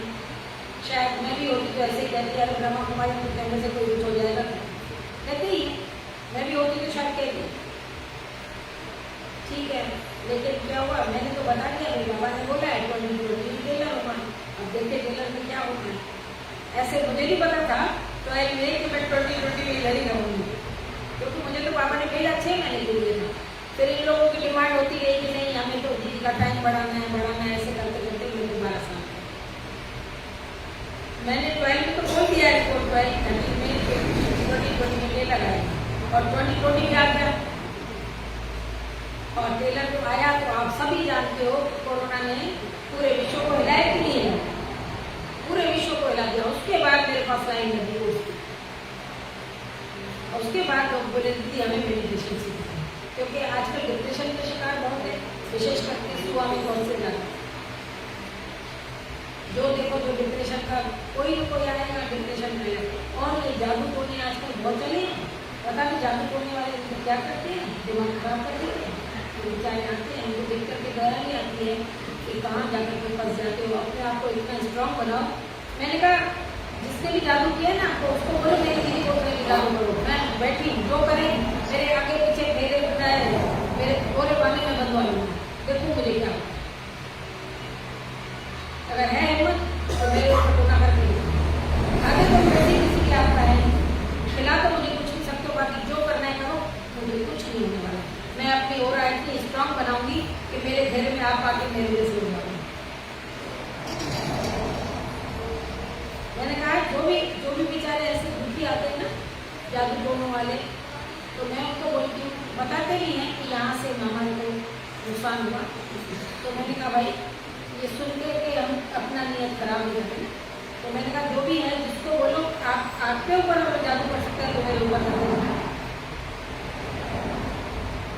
शायद मैं भी होती तो ऐसे ही कहती, अरे ब्रह्मा कुमारी को कहने से कोई कुछ हो जाएगा, कहते ही मैं भी होती तो शायद कहती ठीक है। लेकिन क्या हुआ, मैंने तो बता दिया, मेरे बाबा ने बोला है 2020 टेलर होगा। अब देखते टेलर में क्या होता है। ऐसे मुझे नहीं पता था तो एक मेरे कि मैं 2020 में इधर ही रहूँगी, क्योंकि मुझे तो बाबा ने पहले 6 महीने के लिए था। फिर इन लोगों की डिमांड होती रही कि नहीं, हमें तो दीदी का टाइम बढ़ाना है, ऐसे करते करते मुझे 12 साल मैंने 12 में तो बोल दिया है, 12 में 2020 में टेलर आया और 2020 में आ गया। और टेलर जो आया तो आप सभी जानते हो कोरोना ने पूरे विश्व को हिलाया कि नहीं हिलाया? पूरे विश्व को हिला दिया। उसके बाद मेरे पास लाइन लगी उसकी, और उसके बाद लोग बोले दीदी हमें मेडिटेशन सीखना है, क्योंकि आजकल डिप्रेशन के शिकार बहुत है, विशेष करके सुबह में कौन से जाता जो देखो, जो डिप्रेशन का कोई न कोई आएगा डिप्रेशन में। और ये जादू टोने आजकल बहुत चले हैं, पता नहीं जादू टोने वाले क्या करते हैं, दिमाग खराब कर देते हैं। बेचारे आते हैं, उनको देख करके दया नहीं आती है कि कहाँ जाकर के फंस जाते हो, अपने आप को इतना स्ट्रॉन्ग बनाओ। मैंने कहा जिसने भी जादू किया ना तो उसको बोलो मेरी दीदी को मेरे जादू करो, मैं बैठी जो करे मेरे आगे पीछे मेरे बनाए मेरे पूरे पानी में बंधवा लूँगा, देखो मुझे क्या। अगर है हिम्मत तो मेरे ऊपर टोना करके आगे तो मेरी किसी की आपका है, खिला तो मुझे कुछ नहीं सकते, बाकी जो करना है करो, मुझे कुछ नहीं होने वाला। मैं अपनी और इतनी स्ट्रांग बनाऊंगी कि मेरे घर में आप आके मेरे जैसे हो जाओगे। मैंने कहा जो भी बेचारे ऐसे दुखी आते हैं ना जादू टोने वाले, तो मैं उनको बोलती हूँ, बताते नहीं हैं कि यहाँ से हमारे को नुकसान हुआ। तो मैंने कहा भाई ये सुन के हम अपना नियत खराब हो जाते हैं। तो मैंने कहा जो भी है जिसको बोलो आप आपके ऊपर अगर जादू कर सकते हैं तो मेरे ऊपर कर देना,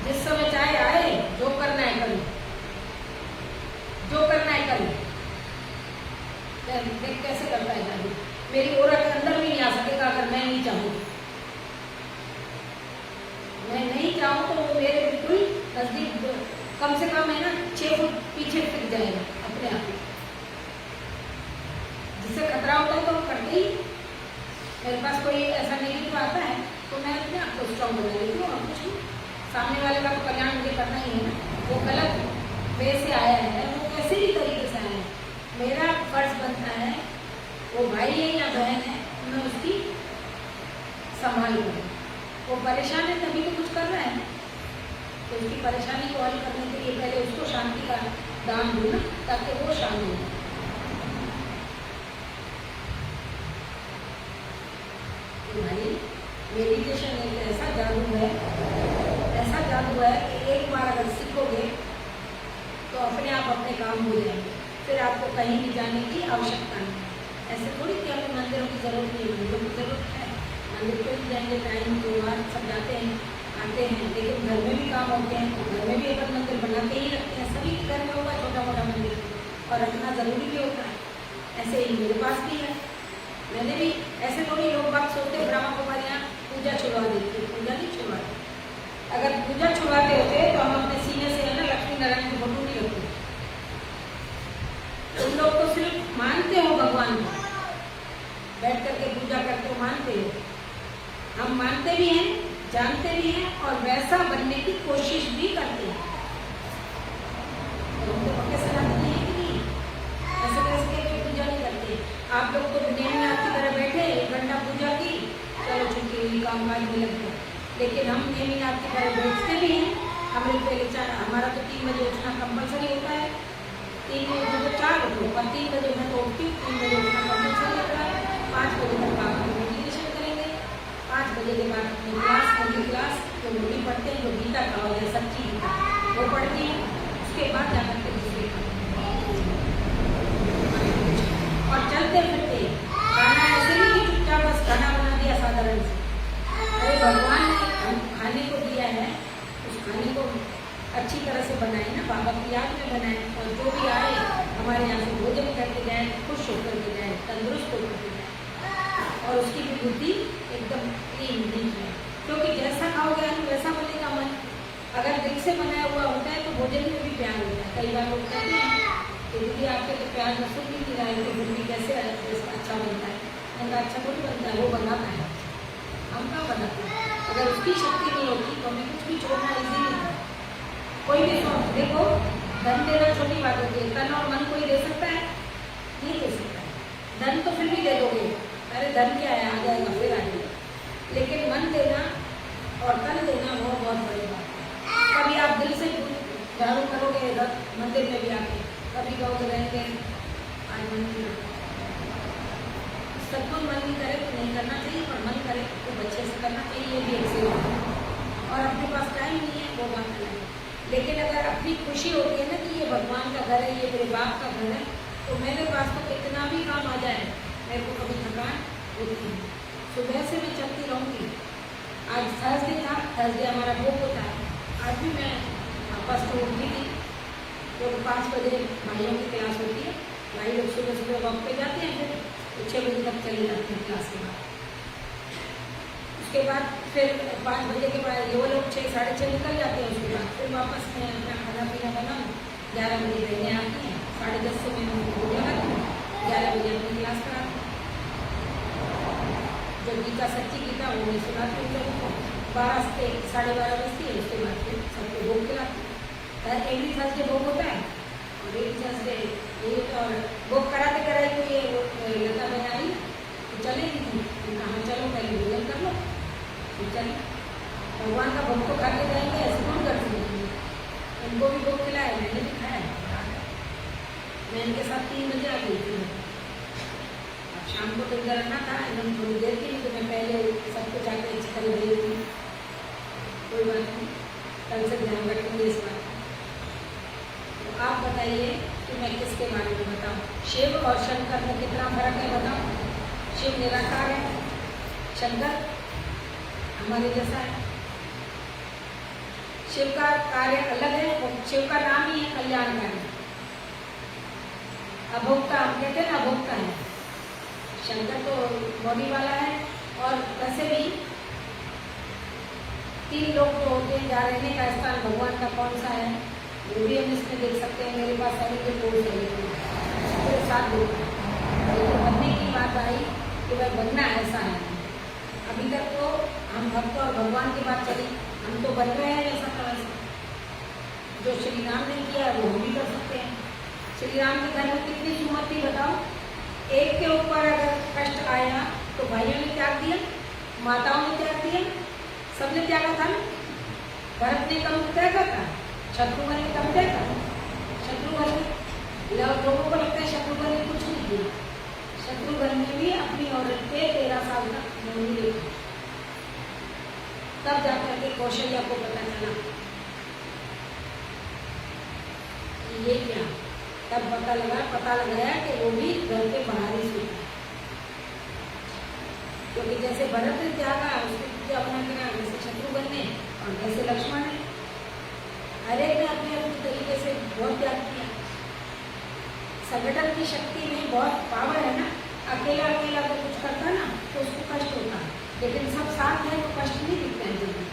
जिस समय चाहे आए, जो करना है करो, जो करना है करो। देख कैसे करता है जादू, मेरी औरत के अंदर भी नहीं आ सकेगा अगर मैं नहीं चाहूँ। मैं नहीं चाहूँ तो वो मेरे बिल्कुल नजदीक कम से कम है ना 6 फुट पीछे टिक जाएगा अपने आप। जिससे खतरा होता है तो वो करते ही। मेरे पास कोई ऐसा नेगेटिव आता है तो मैं अपने आप को स्ट्रॉन्ग बना लेती हूँ। और कुछ सामने वाले का तो कल्याण मुझे करना ही है ना, वो गलत वे से आया है, वो कैसे भी तरीके से आया है, मेरा फर्ज बनता है, वो भाई है या बहन है, मैं उसकी संभाल करूँ। वो परेशान है तभी तो कुछ कर रहा है, तो उसकी परेशानी को हल करने के लिए पहले उसको शांति का दान दूँ ना, ताकि वो शांत हो। भाई मेडिटेशन एक ऐसा जादू है कि एक बार अगर सीखोगे तो अपने आप अपने काम हो जाएंगे, फिर आपको कहीं भी जाने की आवश्यकता नहीं। ऐसे थोड़ी कि हमें मंदिरों की जरूरत नहीं है, मंदिरों की जरूरत है, मंदिर पे भी जाएंगे, टाइम त्योहार सब जाते हैं, आते हैं, लेकिन घर में भी काम होते हैं तो घर में भी अपन मंदिर बना के ही रखते हैं। सभी के घर में होगा छोटा मोटा मंदिर और रखना ज़रूरी भी होता है। ऐसे ही मेरे पास भी है। मैंने भी ऐसे थोड़ी लोग बात सोचते ब्रह्मा कुमारियाँ पूजा छुड़वा देती है, पूजा नहीं छुड़वाती। अगर पूजा छुड़वाते होते तो हम अपने सीने से है ना लक्ष्मी नारायण की फोटो नहीं रखते। तुम लोग तो सिर्फ मानते हो भगवान को, बैठ करके पूजा करते हो, मानते हो। हम मानते भी हैं, जानते भी हैं और वैसा बनने की कोशिश भी करते हैं। तो हम तो पक्के सनातनी हैं कि नहीं? ऐसे कैसे पूजा नहीं करते। आप लोग तो नेमिनाथ की तरह बैठे 1 घंटा पूजा की, चलो छुट्टी काम काज में लग गए। लेकिन हम नेमिनाथ की तरह बैठते भी हैं। हमें पहले हमारा तो 3 बजे उठना कंपलसरी होता है। 3 बजे तो 4 उठो, पर 3 बजे मैं तो उठती हूँ। 3 बजे उठना कंपलसरी होता है। 5 बजे तक आप मेडिटेशन करेंगे। 5 बजे के बाद अपनी क्लास जो मोटी पढ़ते हैं, जो गीता का हो या सच्ची गीता वो पढ़ती हैं। उसके बाद जाकर के दूसरे और चलते फिरते खाना ऐसे नहीं कि चुपचाप बस खाना बना दिया साधारण से। अरे भगवान ने हम खाने को दिया है, उस खाने को अच्छी तरह से बनाए ना, बाबा की याद में बनाए। और जो भी आए हमारे यहाँ से भोजन करके जाए, खुश होकर के जाए, तंदुरुस्त होकर के जाए और उसकी भी बुद्धि एकदम क्लीन नीट है। क्योंकि जैसा खाओगे वैसा बनेगा मन। अगर दिल से बनाया हुआ होता है तो भोजन में भी प्यार होता है। कई बार लोग कहते हैं कि दीदी आपके तो प्याज लहसुन भी नहीं रहा है, तो भी कैसे अच्छा बनता है? उनका अच्छा थोड़ी बनता है, वो बनाता है, हम कहाँ बनाते हैं। अगर उसकी शक्ति नहीं होती तो हमें कुछ भी छोड़ना ईजी नहीं है। कोई भी शौक देखो, धन देना छोटी बात होती है। तन और मन कोई दे सकता है? नहीं दे सकता है। धन तो फिर भी दे दोगे, अरे धन क्या है, आ जाएगा फिर आ जाएगा। लेकिन मन देना और तन देना वो बहुत बड़ी बात है। कभी आप दिल से झाड़ू करोगे मंदिर में भी आके, कभी कहोगे रहेंगे आज मंदिर, सब कुछ मन नहीं करे तो नहीं करना चाहिए, पर मन करे तो बच्चे से करना चाहिए। ये भी एक सेवा है। और अपने पास टाइम नहीं है वो बात अलग है। लेकिन अगर अपनी खुशी होती है ना कि ये भगवान का घर है, ये मेरे बाप का घर है, तो मेरे पास तो कितना भी काम आ जाए मेरे को कभी थकान होती है। सुबह से मैं चलती रहूँगी। आज थर्सडे था, थर्सडे हमारा भोग होता है। आज भी मैं वापस तो उठी थी, तो 5 बजे भाइयों की क्लास होती है। भाई लोग सुबह सुबह वॉक पे जाते हैं, फिर 6 बजे तक चले जाते हैं क्लास के बाद। उसके बाद फिर 5 बजे के बाद ये वो लोग 6 साढ़े 6 निकल जाते हैं। उसके बाद फिर वापस मैं अपना खाना पीना बनाऊँ। 11 बजे बहनें आती हैं, 10:30 से मैं भोग लगाती हूँ, 11 बजे अपनी क्लास कराती हूँ। जो गीता सच्ची गीता वो मैं सुनाती हूँ लोगों को। 12 से 12:30 बजती है। उसके बाद फिर सबको भोग खिलाती हूँ। एवरी थर्सडे भोग होता है और एवरी थर्सडे ये और भोग कराते कराई तो ये लता बहन आई तो चलेगी थी। कहाँ चलो पहले भोजन कर लो तो चले। भगवान का भोग तो खा के जाएंगे, ऐसे कौन कर सकते। उनको भी भोग खिलाया, मैंने भी खाया। मैं इनके साथ 3 बजे आ गई थी। अब शाम को तो इधर रखना था, एकदम थोड़ी देर के लिए, तो मैं पहले सबको जाके अच्छी तरह भेज दी। कोई बात नहीं, कल से ध्यान रखेंगे इस बात। तो आप बताइए कि मैं किसके बारे में बताऊँ। शिव और शंकर में कितना फर्क है बताओ। शिव निराकार है, शंकर हमारे जैसा है। शिव का कार्य अलग है, शिव का नाम ही है कल्याणकारी। अभोक्ता हम कहते हैं ना, अभोक्ता है। शंकर तो बॉडी वाला है। और वैसे भी 3 लोग जो होते हैं जहाँ रहने का स्थान भगवान का कौन सा है वो भी हम इसमें देख सकते हैं। मेरे पास अभी के कोर्स है 7 लोग। लेकिन बनने की बात आई कि भाई बनना ऐसा है। अभी तक तो हम भक्त और भगवान की बात चली, हम तो बन रहे हैं ऐसा तरह से। जो श्री राम ने किया वो हम भी कर सकते हैं। श्री राम के घर में कितनी सुमत थी बताओ। एक के ऊपर अगर कष्ट आया तो भाइयों ने त्याग दिया, माताओं ने त्याग दिया, सबने त्यागा था ना। भरत ने कम त्यागा था, शत्रुघ्न ने कम त्यागा। शत्रुघ्न लोगों को लगता है शत्रुघ्न ने कुछ नहीं किया। शत्रुघ्न ने भी अपनी औरत पे 13 साल तक नहीं देखा। तब जाकर के कौशल्या को पता चला कि ये क्या। तब पता लगाया कि वो भी घर के बाहर ही सोता है। क्योंकि जैसे भरत ने त्यागा उसने अपना करा, वैसे शत्रुघ्न ने और कैसे लक्ष्मण है, हर एक ने अपने अपने तरीके से बहुत त्याग किया। संगठन की शक्ति में बहुत पावर है ना। अकेला अकेला अगर कुछ करता ना तो उसको कष्ट होता है, लेकिन सब साथ है तो कष्ट नहीं दिखता है। जल्दी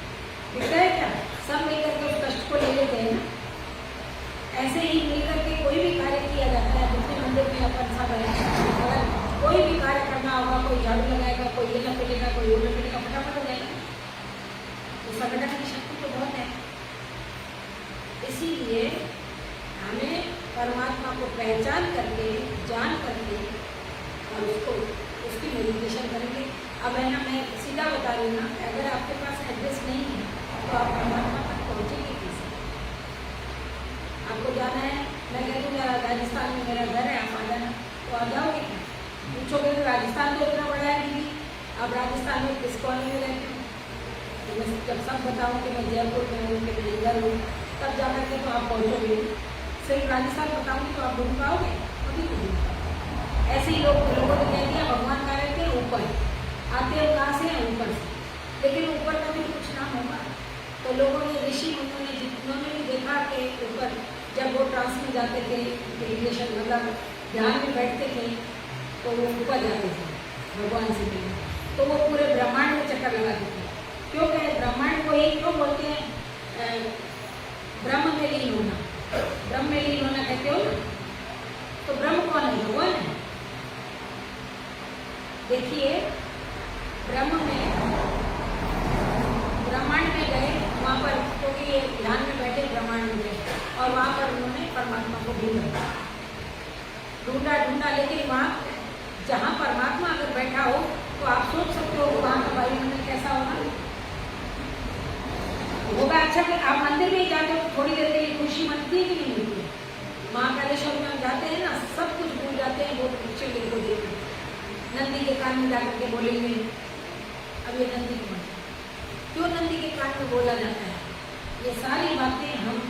दिखता है क्या? सब मिलकर के उस कष्ट को ले लेते हैं ना। ऐसे ही मिलकर के कोई भी कार्य किया जाता है। दूसरे मंदिर में अपन सब है, अगर कोई भी कार्य करना होगा, कोई झाड़ू लगाएगा, कोई ये लपेटेगा, कोई वो लपेटेगा, फटाफट हो जाएगा। तो संगठन की शक्ति तो बहुत है। इसीलिए हमें परमात्मा को पहचान करके, जान करके और उसको उसकी मेडिटेशन करेंगे। अब है ना, मैं सीधा बता रही हूँ ना, अगर आपके पास एड्रेस नहीं है तो आप परमात्मा तक पहुँचेंगे कैसे? आपको जाना है, मैं कहती हूँ राजस्थान में मेरा घर है, आप आ जाना, तो आ जाओगे क्या? पूछोगे तो राजस्थान तो इतना बड़ा है दीदी, अब राजस्थान में किस कॉलोनी में रहती हूँ? तो मैं जब सब बताऊँ कि मैं जयपुर में हूँ, कि मैं इधर हूँ, तब जाकर के तो आप पहुँचोगे। सिर्फ राजस्थान बताऊँगी तो आप ढूंढ पाओगे? कभी नहीं ढूंढ पाओगे। ऐसे ही लोगों ने कह दिया भगवान का रहते हैं ऊपर, आते हो कहाँ से हैं? ऊपर से। लेकिन ऊपर का भी कुछ नाम होगा। तो लोगों ने, ऋषि मुनियों ने, जिन्होंने भी देखा कि ऊपर जब वो ट्रांस में जाते थे, मेडिटेशन मतलब ध्यान में बैठते थे, तो वो ऊपर जाते थे भगवान से मिलने, तो वो पूरे ब्रह्मांड में चक्कर लगाते थे। क्यों कहे ब्रह्मांड को ही क्यों बोलते हैं? ब्रह्म में लीन होना, ब्रह्म में लीन होना कहते हो ना। तो ब्रह्म कौन है? भगवान है। देखिए, ब्रह्म में, ब्रह्मांड में गए वहाँ पर, क्योंकि ये ध्यान में बैठे ब्रह्मांड में गए और वहाँ पर उन्होंने परमात्मा को ढूंढा ढूंढा ढूंढा। लेकिन वहाँ जहाँ परमात्मा अगर बैठा हो तो आप सोच सकते हो वहाँ का वायुमंडल कैसा होगा? अच्छा कि आप मंदिर में ही जाते हो, थोड़ी देर के लिए खुशी मिलती है कि नहीं मिलती है? महाकालेश्वर में हम जाते हैं ना, सब कुछ भूल जाते हैं, वो शिवलिंग को देखते हैं, नंदी के कान में जाकर के बोलेंगे। अब ये नंदी क्यों नंदी के कान में बोला जाता है? ये सारी बातें हम,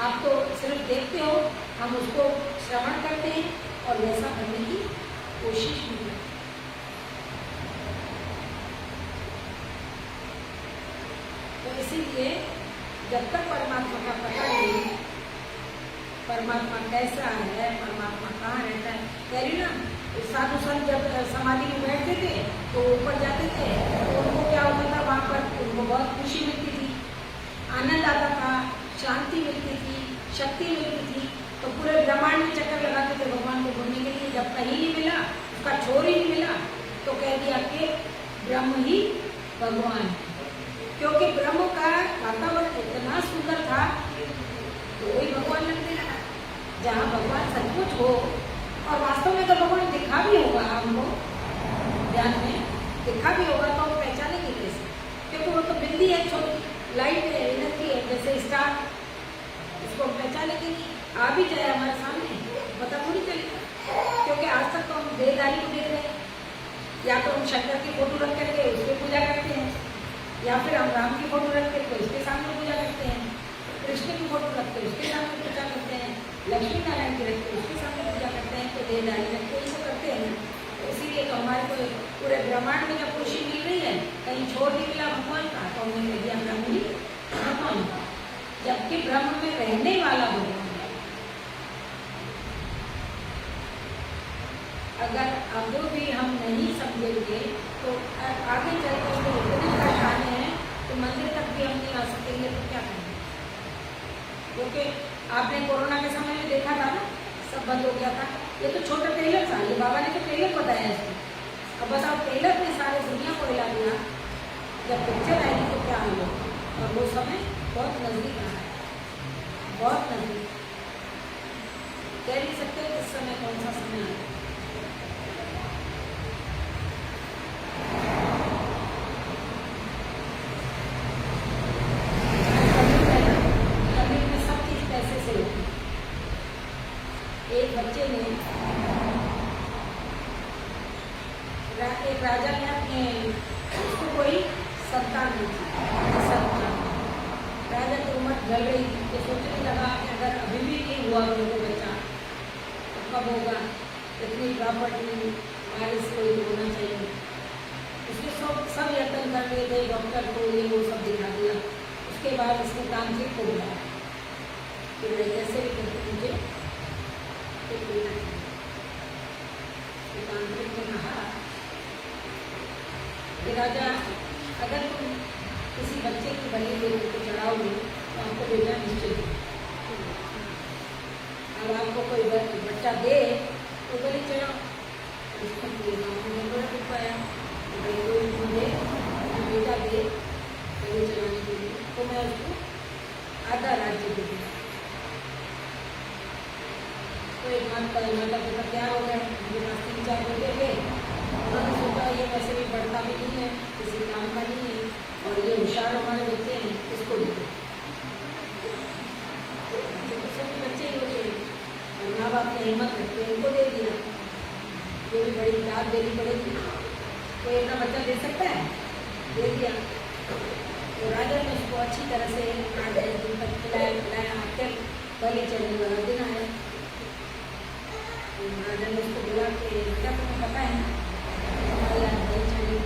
आप तो सिर्फ देखते हो, हम उसको श्रवण करते हैं और वैसा करने की कोशिश भी करते हैं। तो इसीलिए जब तक परमात्मा का पता नहीं, परमात्मा कैसा है, परमात्मा कहाँ रहता है, कह रही ना, साधु संत जब समाधि में बैठते थे तो ऊपर जाते थे तो उनको क्या होता था? वहाँ पर उनको बहुत खुशी मिलती थी, आनंद आता था, शांति मिलती थी, शक्ति मिलती थी। तो पूरे ब्रह्मांड में चक्कर लगाते थे भगवान को ढूंढने के लिए। जब कहीं नहीं मिला, उसका छोर ही नहीं मिला, तो कह दिया कि ब्रह्म ही भगवान है। क्योंकि ब्रह्म का वातावरण इतना सुंदर था तो वही भगवान लगने लगा। जहाँ भगवान सचमुच हो, और वास्तव में तो भगवान दिखा भी होगा, हमको ध्यान में दिखा भी होगा, तो हम पहचानेंगे कैसे? क्योंकि वो तो बिंदी है, छोटी लाइट है, एनर्जी है, जैसे स्टार, इसको हम पहचानेंगे नहीं। आ भी जाए हमारे सामने पता थोड़ी चलेगा। क्योंकि आज तक तो हम देहधारी को देख रहे हैं, या तो हम शंकर की फोटो रख करके उसकी पूजा करते हैं, या फिर हम राम की फोटो रख करके उसके सामने पूजा करते हैं, कृष्ण की फोटो रख कर उसके सामने पूजा करते हैं, लक्ष्मी नारायण की रख कर उसके सामने पूजा करते हैं। तो देहधारी रख कर इसको करते हैं। तो इसीलिए तो हमारे को पूरे ब्रह्मांड में जब खुशी मिल रही है, कहीं छोड़ नहीं मिला भगवान का, तो हमने कह दिया ब्रह्म ही भगवान, जबकि ब्रह्म में रहने वाला भगवान। अगर अब भी हम नहीं समझेंगे तो आगे चलकर तो इतने कष्ट आने हैं, तो मंदिर तक भी हम नहीं आ सकेंगे, तो क्या करेंगे? क्योंकि आपने कोरोना के समय में देखा था ना, सब बंद हो गया था। ये तो छोटा ट्रेलर था, ये बाबा ने तो ट्रेलर बताया इसको। अब बताओ, ट्रेलर ने सारे दुनिया को हिला दिया, जब पिक्चर आएगी तो क्या होगा? और वो समय बहुत नजदीक आ रहा है, बहुत नजदीक। कह नहीं सकते इस समय कौन सा समय आ रहा है। एक बच्चे ने, एक राजा ने अपने, उसको कोई संतान नहीं थी, राजा की उम्र ढल रही थी, तो सोचने लगा कि अगर अभी भी नहीं हुआ मेरे बच्चा तो कब होगा? इतनी प्रॉपर्टी वारिस कोई होना चाहिए। उसने सब यत्न कर लिए थे, डॉक्टर को ये वो सब दिखा दिया, उसके बाद इसने तांत्रिक को बुलाया कि भाई कैसे भी करके मुझे एक लेना चाहिए। तो तांत्रिक ने कहा कि राजा, अगर तुम किसी बच्चे की बलि देवी को चढ़ाओगे तो आपको बेटा निश्चित है। अब आपको कोई बच्चा दे तो बलि चढ़ाओ, उसमें कोई जरूरत नहीं पाया कोई मुझे बेटा दे बलि चढ़ाने के लिए, तो मैं उसको आधा राज्य दे दूँगा। तो एक माता पिता तैयार हो गए, मुझे पास 3-4 बेटे थे। उन्होंने सोचा ये वैसे भी पढ़ता भी नहीं है, किसी काम का नहीं है, और ये होशियार हमारे बच्चे हैं, इसको दे दो। तो सभी बच्चे ही होते हैं, और माँ बाप ने हिम्मत रखते हैं, इनको दे दिया। ये भी बड़ी दाद देनी पड़ेगी, कोई अपना बच्चा दे सकता है, दे दिया। तो राजा ने उसको अच्छी तरह से 8-10 दिन तक खिलाया आकर बलि चढ़ने वाला दिन आया। राजा ने उसको बोला कि क्या तुम्हें पता है हमारे यहाँ बलि चढ़ेगी?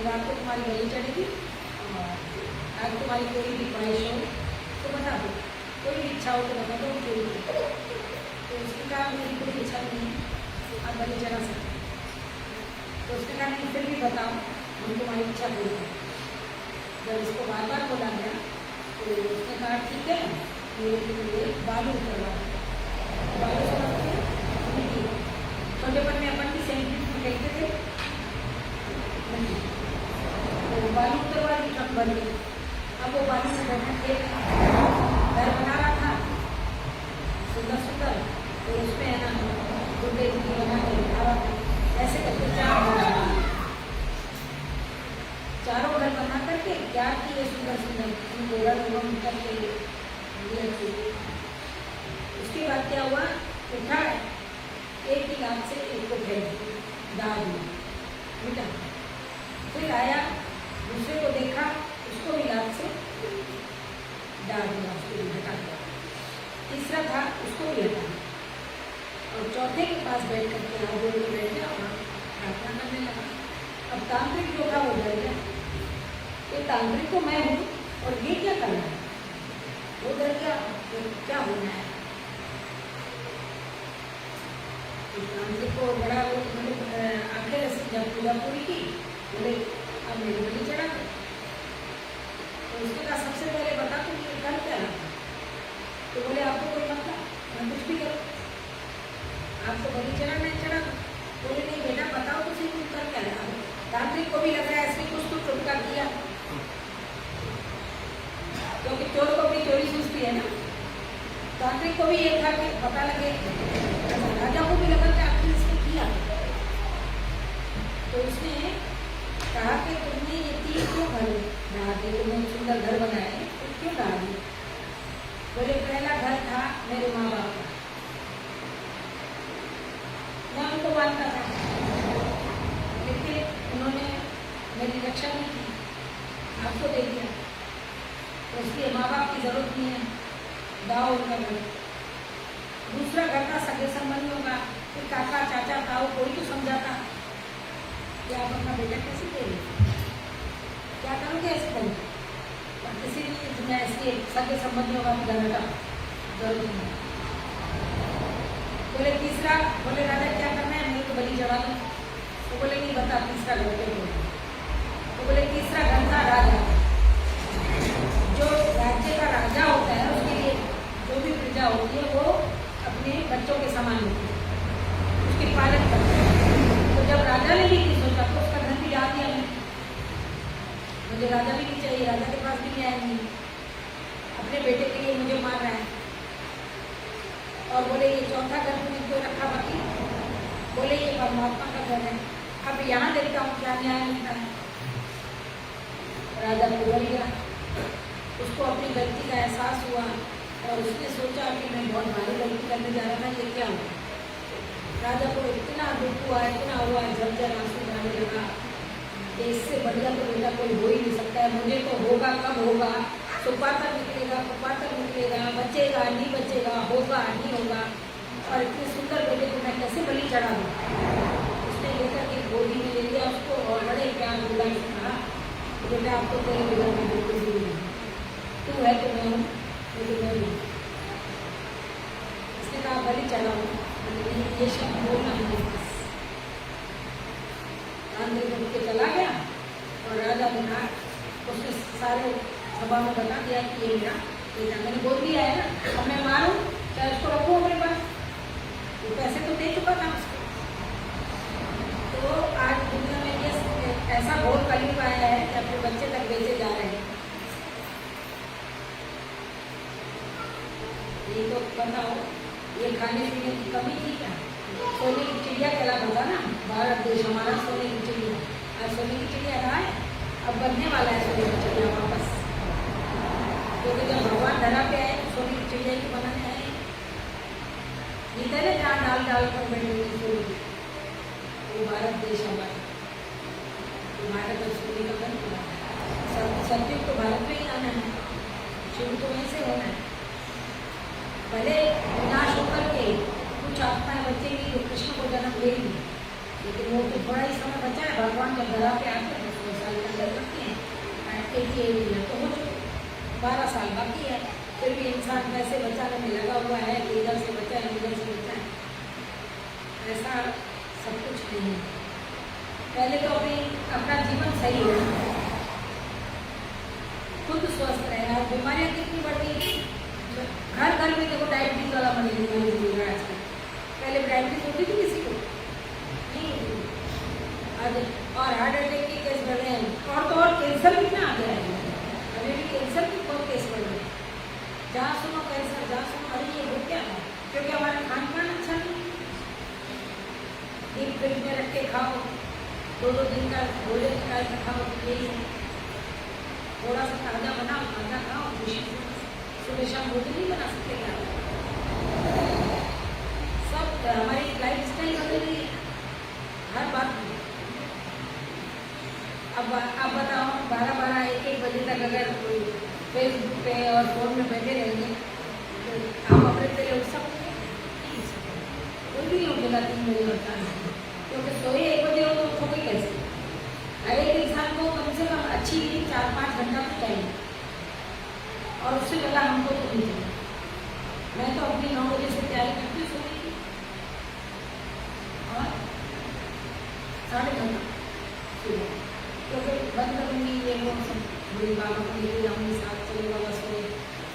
रात को तुम्हारी बलि चढ़ेगी और आज तुम्हारी कोई भी ख्वाहिश हो तो बता दो, कोई भी इच्छा हो तो बता दो, कोई भी। तो उसने कहा मेरी कोई इच्छा नहीं है, आप बलि चढ़ा सकते। तो उसने कहा नहीं फिर भी बताओ, हम तुम्हारी इच्छा पूरी करें। जब इसको बार बार बोला गया तो उसने कहा ठीक है, मेरे लिए बालू उतरवा। बालू समझते हैं, छोटेपन में अपन की सेंट्रिक में कहते थे, तो बालू उतरवा की ट्रक बन गई। अब वो बालू में बैठा के घर बना रहा था सुंदर सुंदर, तो उसमें है ना गुड्डे गुड्डी बना के बना रहा था। ऐसे करके चारों घर बना करके क्या किए सुंदर सुंदर घर एवं करके दिए। उसके बाद क्या हुआ, उठा एक ही लाख से एक को भेज दाल मिटा, फिर आया दूसरे को देखा, उसको भी लाख से डाल दिया, उसको भी हटा दिया। तीसरा था उसको भी हटा, और चौथे के पास बैठ करके आगे बैठ गया और प्रार्थना करने लगा। अब तांत्रिक जो था वो डर गया, ये तांत्रिक तो मैं हूँ और ये क्या करना है, वो डर गया क्या होना है। तांत्रिक को बड़ा वो आखिर जब पूजा पूरी की बोले अब मेरी बलि चढ़ा दो। तो उसने कहा सबसे पहले बता तुम ये कर क्या रहा था? तो बोले आपको कोई मतलब, मैं कुछ भी करूँ, आपको बलि चढ़ा नहीं चढ़ा दो। बोले नहीं बेटा बताओ तो सही तुम कर क्या रहा हो। तांत्रिक को भी लग रहा है ऐसे कुछ तो चुटका किया, क्योंकि चोर को भी चोरी सूझती है ना। तांत्रिक को भी ये था कि पता लगे, राजा को भी लगा कि आखिर इसने किया। तो उसने कहा कि तुमने ये 3 क्यों घर ढा के, तुमने सुंदर घर बनाए तो क्यों ढा दिए? बोले पहला घर था मेरे माँ बाप का, मैं उनको मानता था, लेकिन उन्होंने मेरी रक्षा नहीं की, आपको दे दिया, तो इसलिए माँ बाप की जरूरत नहीं है, दाओ उनका घर। दूसरा घर था सगे संबंधियों का, फिर काका चाचा ताऊ कोई तो समझाता कि आप अपना बेटा कैसे दे रहे, क्या करोगे ऐसे करो, और किसी भी दुनिया ऐसी सगे संबंधियों का घर हटा जरूरत नहीं। बोले तीसरा, बोले राजा क्या करना है, मेरे को बलि चढ़ा दो। तो बोले नहीं बता तीसरा घर पे बोले। तो बोले तीसरा घर था राजा, जो राज्य का राजा होता है उसके लिए जो भी प्रजा होती है वो अपने बच्चों के समान होती है, उसकी पालन करते हैं। तो जब राजा ने भी नहीं सोचा तो उसका घर भी डाल दिया, मुझे राजा भी नहीं चाहिए, राजा के पास भी नहीं आया, नहीं अपने बेटे के लिए मुझे मार रहा है। और बोले ये चौथा घर तुमने क्यों रखा बाकी? बोले ये परमात्मा का घर है, अब यहाँ देखता हूँ क्या न्याय मिलता है। राजा बोल गया, उसको अपनी गलती का एहसास हुआ और उसने सोचा कि मैं बहुत भारी गलती करने जा रहा था, ये क्या हुआ। राजा को इतना दुख हुआ, इतना हुआ, झरझर आंसू बहने लगा कि इससे बढ़िया तो बेटा कोई हो ही नहीं सकता है, मुझे तो होगा कब होगा, सुपातर निकलेगा कुपातर निकलेगा, बचेगा नहीं बचेगा, होगा नहीं होगा, और इतने सुंदर बेटे को मैं कैसे बलि चढ़ा दूँ। उसने लेकर के गोदी में ले लिया उसको और बड़े प्यार बोला, कहा बेटा आपको तेरे बिगड़ में बिल्कुल भी नहीं, तू है तो मैं हूँ, लेकिन मैं नहीं। इसने कहा बलि चढ़ाओ, ये शब्द बोलना नहीं बस। रामदेव उठ के चला गया और राजा बना उसने सारे सभा में बता दिया कि ये मेरा बेटा, मैंने बोल दिया है ना, अब मैं मारूं चाहे उसको रखूं अपने पास, वो पैसे तो दे चुका था उसको। तो आज दुनिया में ये ऐसा घोर कलयुग आया है कि अपने बच्चे तक बेचे जा रहे हैं। ये तो बताओ, ये खाने पीने की कमी थी क्या? सोने की चिड़िया कहला होगा ना, भारत देश हमारा सोने की चिड़िया। आज सोने की चिड़िया रहा है, अब बनने वाला है सोने की चिड़िया वापस, क्योंकि जब भगवान धरा पे आए तो सोने की चिड़िया ही बनाने आए। इधर है जहाँ डाल डाल कर बैठे सोने, वो भारत देश हमारा, भारत और सोने का बन हुआ है। सत्युग तो भारत में ही आना है, शुरू तो वहीं से होना है। भले विनाश होकर के कुछ आत्माएं बचेंगी जो कृष्ण को जन्म लेंगी, लेकिन वो तो थोड़ा ही समय बचा है। भगवान जब धरा पे आते हैं 100 साल के अंदर करते हैं, एक ही तो हो चुके 12 साल बाकी है, फिर भी इंसान पैसे बचाने में लगा हुआ है कि इधर से बचाए उधर से बचाए। ऐसा सब कुछ नहीं है। पहले तो अपना जीवन सही हो, खुद स्वस्थ रहे। और बीमारियाँ कितनी बढ़ गई, घर घर में देखो डायबिटीज वाला मरीज मिल रहा है आजकल। पहले डायबिटीज होती थी किसी को नहीं होती, आज और हार्ट अटैक के केस बढ़ रहे हैं, और तो और कैंसर भी ना आ गया है। अभी भी कैंसर के बहुत केस बढ़ रहे हैं, जहाँ सुनो कैंसर, जहाँ सुनो अरे ये हो क्या है, क्योंकि हमारा खान पान अच्छा नहीं। डीप फ्रिज में रख के खाओ, 2-2 दिन का भोजन निकाल कर खाओ, यही है। थोड़ा सा ताज़ा बनाओ, ताज़ा खाओ, खुशी से सुबह शाम भोजन नहीं बना सकते क्या? सब हमारी लाइफ स्टाइल बदल रही है हर बात में। अब बताओ 12-12, 1-1 बजे तक अगर कोई फेसबुक पे और फोन में बैठे रहेंगे तो आप अपने पहले उठ सकते, कोई भी उठेगा 3 बजे उठता है, क्योंकि सोए 1 बजे हो तो उठोगे कैसे? हर एक इंसान को कम से कम अच्छी 4-5 घंटा तो चाहिए, और उससे पहला हमको तो नहीं चाहिए। मैं तो अपनी 9 बजे से तैयारी करती हूँ सोने की, और 9:30 सुबह क्योंकि बंद करूँगी ये वो सब, बड़ी बाबा को लेके जाऊँगी साथ, चलो बाबा सोए।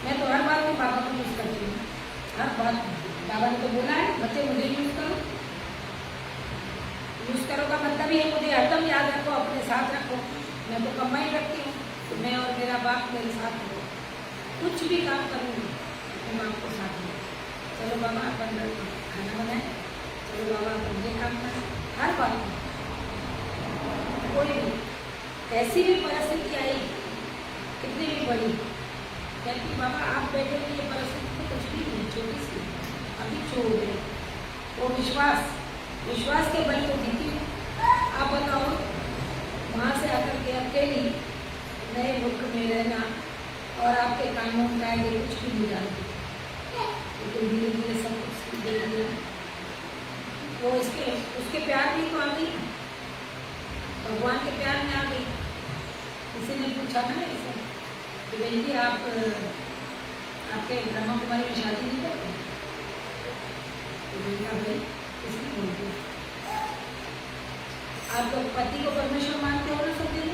मैं तो हर बात में बाबा को यूज़ करती हूँ, हर बात। बाबा ने तो बोला है बच्चे मुझे यूज़ करो, यूज़ करो का मतलब ये मुझे हरदम याद रखो, अपने साथ रखो। मैं तो कमाई रखती हूँ तो मैं और मेरा बाप मेरे साथ हो, कुछ भी काम करूँगी तो मैं आपको साथ दूँ। चलो बाबा अपन खाना बनाए, चलो बाबा अपन ये काम करें, हर बात में। कोई भी ऐसी भी परिस्थिति आई कितनी भी बड़ी, कहती बाबा आप बैठे हुए ये परिस्थिति तो कुछ भी नहीं, छोटी सी अभी छोड़ गए। वो विश्वास के बल को जीती। आप बताओ वहाँ से आकर के अकेली नए मुल्क में रहना और आपके कानून कायदे कुछ भी नहीं जानते, लेकिन धीरे धीरे सब कुछ देख लिया। वो उसके प्यार में तो आ गई, भगवान के प्यार में आ गई। किसी ने पूछा ना ऐसा कि बहन जी आप आपके ब्रह्मा कुमारी में शादी नहीं करते? तो भाई किसने बोलते, आप लोग पति को परमेश्वर मानते हो ना सब दिन?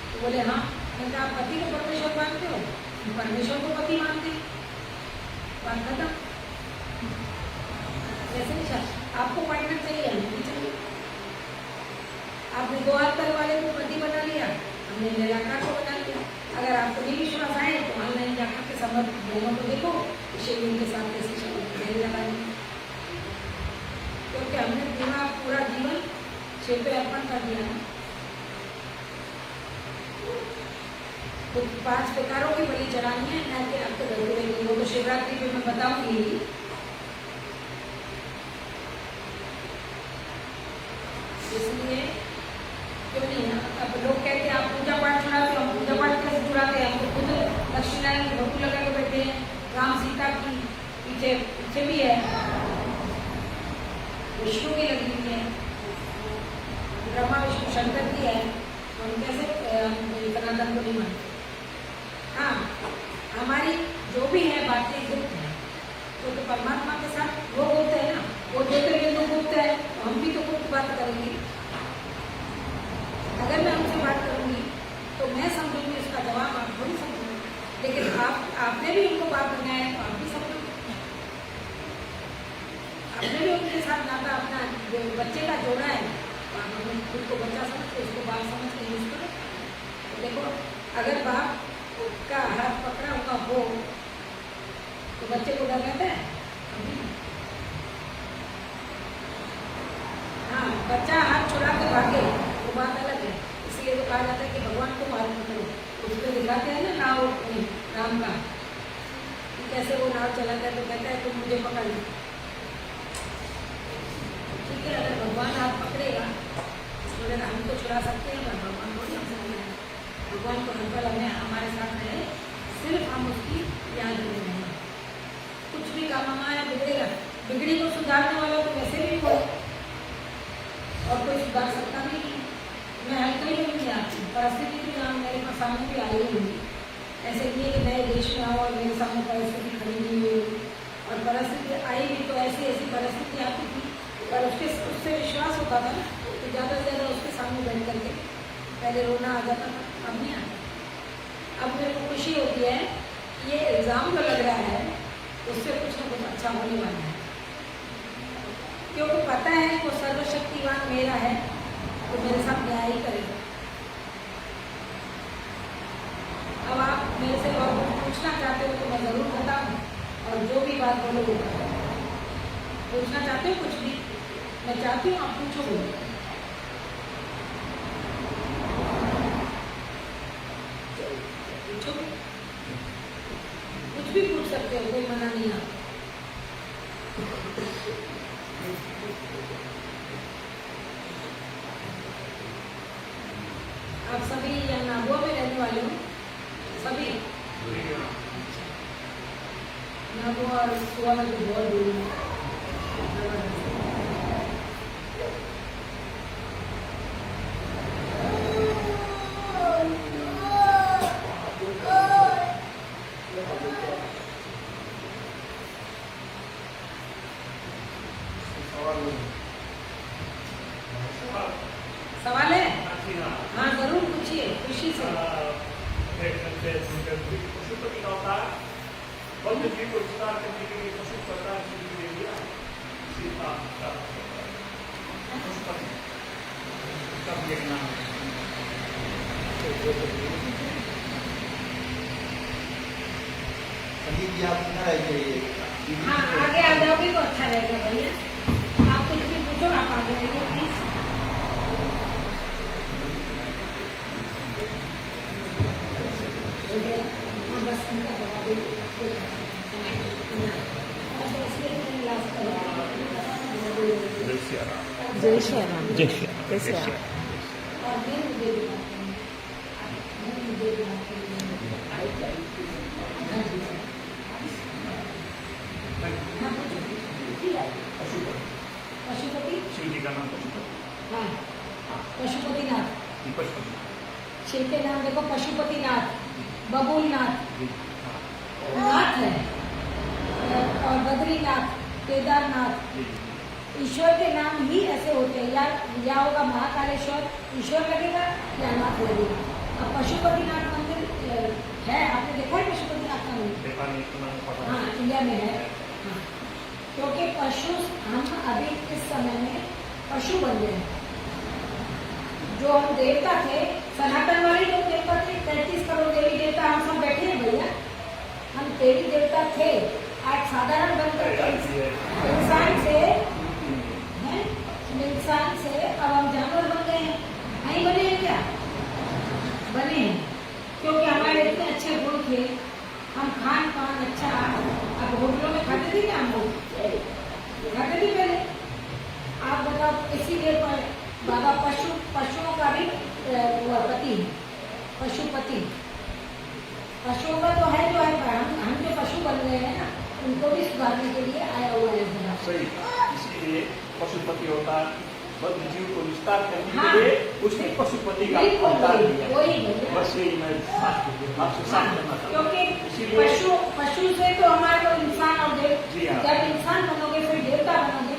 तो बोले हाँ। मैंने आप पति को परमेश्वर मानते हो, परमेश्वर को पति मानते, बात खत्म। ऐसे नहीं चाहिए, आपको पार्टनर चाहिए, नहीं चाहिए। आपने 2 हाथ तक वाले को पति बना लिया, हमने निराकार को बना लिया। अगर आपको नहीं विश्वास आए तो ऑनलाइन जाकर के समझ दोनों को देखो, शिवलिंग के साथ कैसे शब्द लगाएंगे, क्योंकि हमने पूरा जीवन शिव पे अर्पण कर दिया ना। तो 5 प्रकारों की बलि चढ़ानी है, ना कि आपको धरती वो तो शिवरात्रि पे मैं बताऊंगी। इसलिए क्यों नहीं है, अब लोग कहते हैं आप पूजा पाठ छुड़ाते हो, हम पूजा पाठ कैसे छुड़ाते हैं? हमको खुद लक्ष्मीनारायण की फोटो लगा के बैठे हैं, राम सीता की पीछे भी है, विष्णु की लगी हुई है, ब्रह्मा विष्णु शंकर की है, हम कैसे इतना सनातन को नहीं मानते। हाँ, हमारी जो भी है बातें गुप्त है, तो परमात्मा के साथ वो गुप्त है ना, वो ज्योतिर्बिंदु गुप्त है, तो हम भी तो गुप्त बात करेंगे। अगर मैं उनसे बात करूंगी तो मैं समझूंगी, उसका जवाब आप थोड़ी समझूंगी, लेकिन आपने भी उनको बात बनाया है तो आप भी समझोगे। आपने भी उनके साथ नाता अपना बच्चे का जोड़ा है, आपने खुद को बच्चा समझ के उसको बात समझ के यूज करो। तो देखो, अगर बाप का हाथ पकड़ा हुआ हो तो बच्चे को डर रहता है? हाँ, बच्चा हाथ छुड़ा के भागे वो बात अलग है। इसलिए तो कहा जाता है कि भगवान को हाथ पकड़ो। उसमें दिखाते हैं ना नाव राम का, कि कैसे वो नाव चलाता है, तो कहता है तुम मुझे पकड़ लो। ठीक है, अगर भगवान हाथ पकड़ेगा तो अगर हम तो छुड़ा सकते हैं, पर भगवान को नहीं सकते हैं। भगवान को हर पल हमें हमारे साथ रहे, सिर्फ हम उसकी याद में रहें। कुछ भी काम हमारा बिगड़ेगा, बिगड़ी को सुधारने वाला तो वैसे भी कोई और कोई सुधार सकता भी नहीं। मैं हल्का ही नहीं आती, परिस्थिति भी यहाँ मेरे पास सामने भी आई हुई। ऐसे नहीं है कि नए देश में आओ और मेरे सामने परिस्थिति खड़ी नहीं हुई, और परिस्थिति आई भी तो ऐसी ऐसी परिस्थिति आती थी, पर उससे विश्वास होता था ना, तो ज़्यादा से ज़्यादा उसके सामने बैठ करके पहले रोना आ जाता था, अब नहीं आता। अब मेरे को खुशी होती है, ये एग्ज़ाम जो लग रहा है उससे कुछ ना कुछ अच्छा होने वाला है, क्योंकि पता है वो सर्वशक्तिवान मेरा है, तो मेरे साथ न्याय ही करेगा। अब आप मेरे से और कुछ पूछना चाहते हो तो मैं ज़रूर बताऊँ, और जो भी बात बोलो वो पूछना चाहते हो कुछ भी, मैं चाहती हूँ आप पूछो। पूछो, कुछ भी पूछ सकते हो, कोई मना नहीं आता। आप सभी यहाँ नागुआ में रहने वाले हो? सभी नागुआ और सुआ में तो बहुत दूरी है। सवाल है? हाँ, जरूर पूछिए, खुशी से। पशुपति अवतार बद्ध जी को विस्तार करने के लिए पशु अवतार दे दिया। सीता पशुपति कब ये नाम संगीत जी आप कितना रहेंगे? हाँ, आगे आ जाओगे तो अच्छा रहेगा भैया। आप कुछ भी पूछो, आप आगे रहिए प्लीज। बस उनका जवाब जय श्री राम। जय श्री राम। जय श्री राम। और मैं मुझे भी पशुपति, शिव जी का नाम पशुपति। हाँ, पशुपतिनाथ। पशुपति शिव के नाम देखो, पशुपतिनाथ, बबूलनाथ, नाथ है, और बद्रीनाथ, केदारनाथ। ईश्वर के नाम ही ऐसे होते हैं, या होगा महाकालेश्वर ईश्वर लगेगा, या नाथ लगेगा। अब पशुपतिनाथ मंदिर है, आपने देखा है पशुपतिनाथ का मंदिर? हाँ, इंडिया में है। हाँ, क्योंकि पशु, हम अभी इस समय में पशु बन गए हैं। जो हम देवता थे, सनातन वाले लोग देवता थे, 33 करोड़ देवी देवता हम सब बैठे हैं भैया, हम देवी देवता थे। आज साधारण बनकर इंसान से अब हम जानवर बन गए हैं। नहीं बने हैं क्या? बने हैं, क्योंकि हमारे इतने अच्छे गुण थे, हम खान पान अच्छा, अब होटलों में खाते थे क्या? हम लोग खाते थे पहले। आप बताओ, इसीलिए बाबा पशुओं का भी पति है, पशुपति। पशुओं का तो है जो है, हम जो पशु बन गए हैं ना, उनको भी सुधारने के लिए आया हुआ है। सही, इसीलिए पशुपति अवतार बद्ध जीव को विस्तार करने हाँ। के लिए उसने पशुपति का बिल्कुल अवतार वही लिया। वही भैया। बस यही मैं आपसे साफ करना चाहता हूँ। क्योंकि इसीलिए पशु से तो हमारे को इंसान और जी हाँ। जब इंसान बनोगे फिर देवता बनोगे,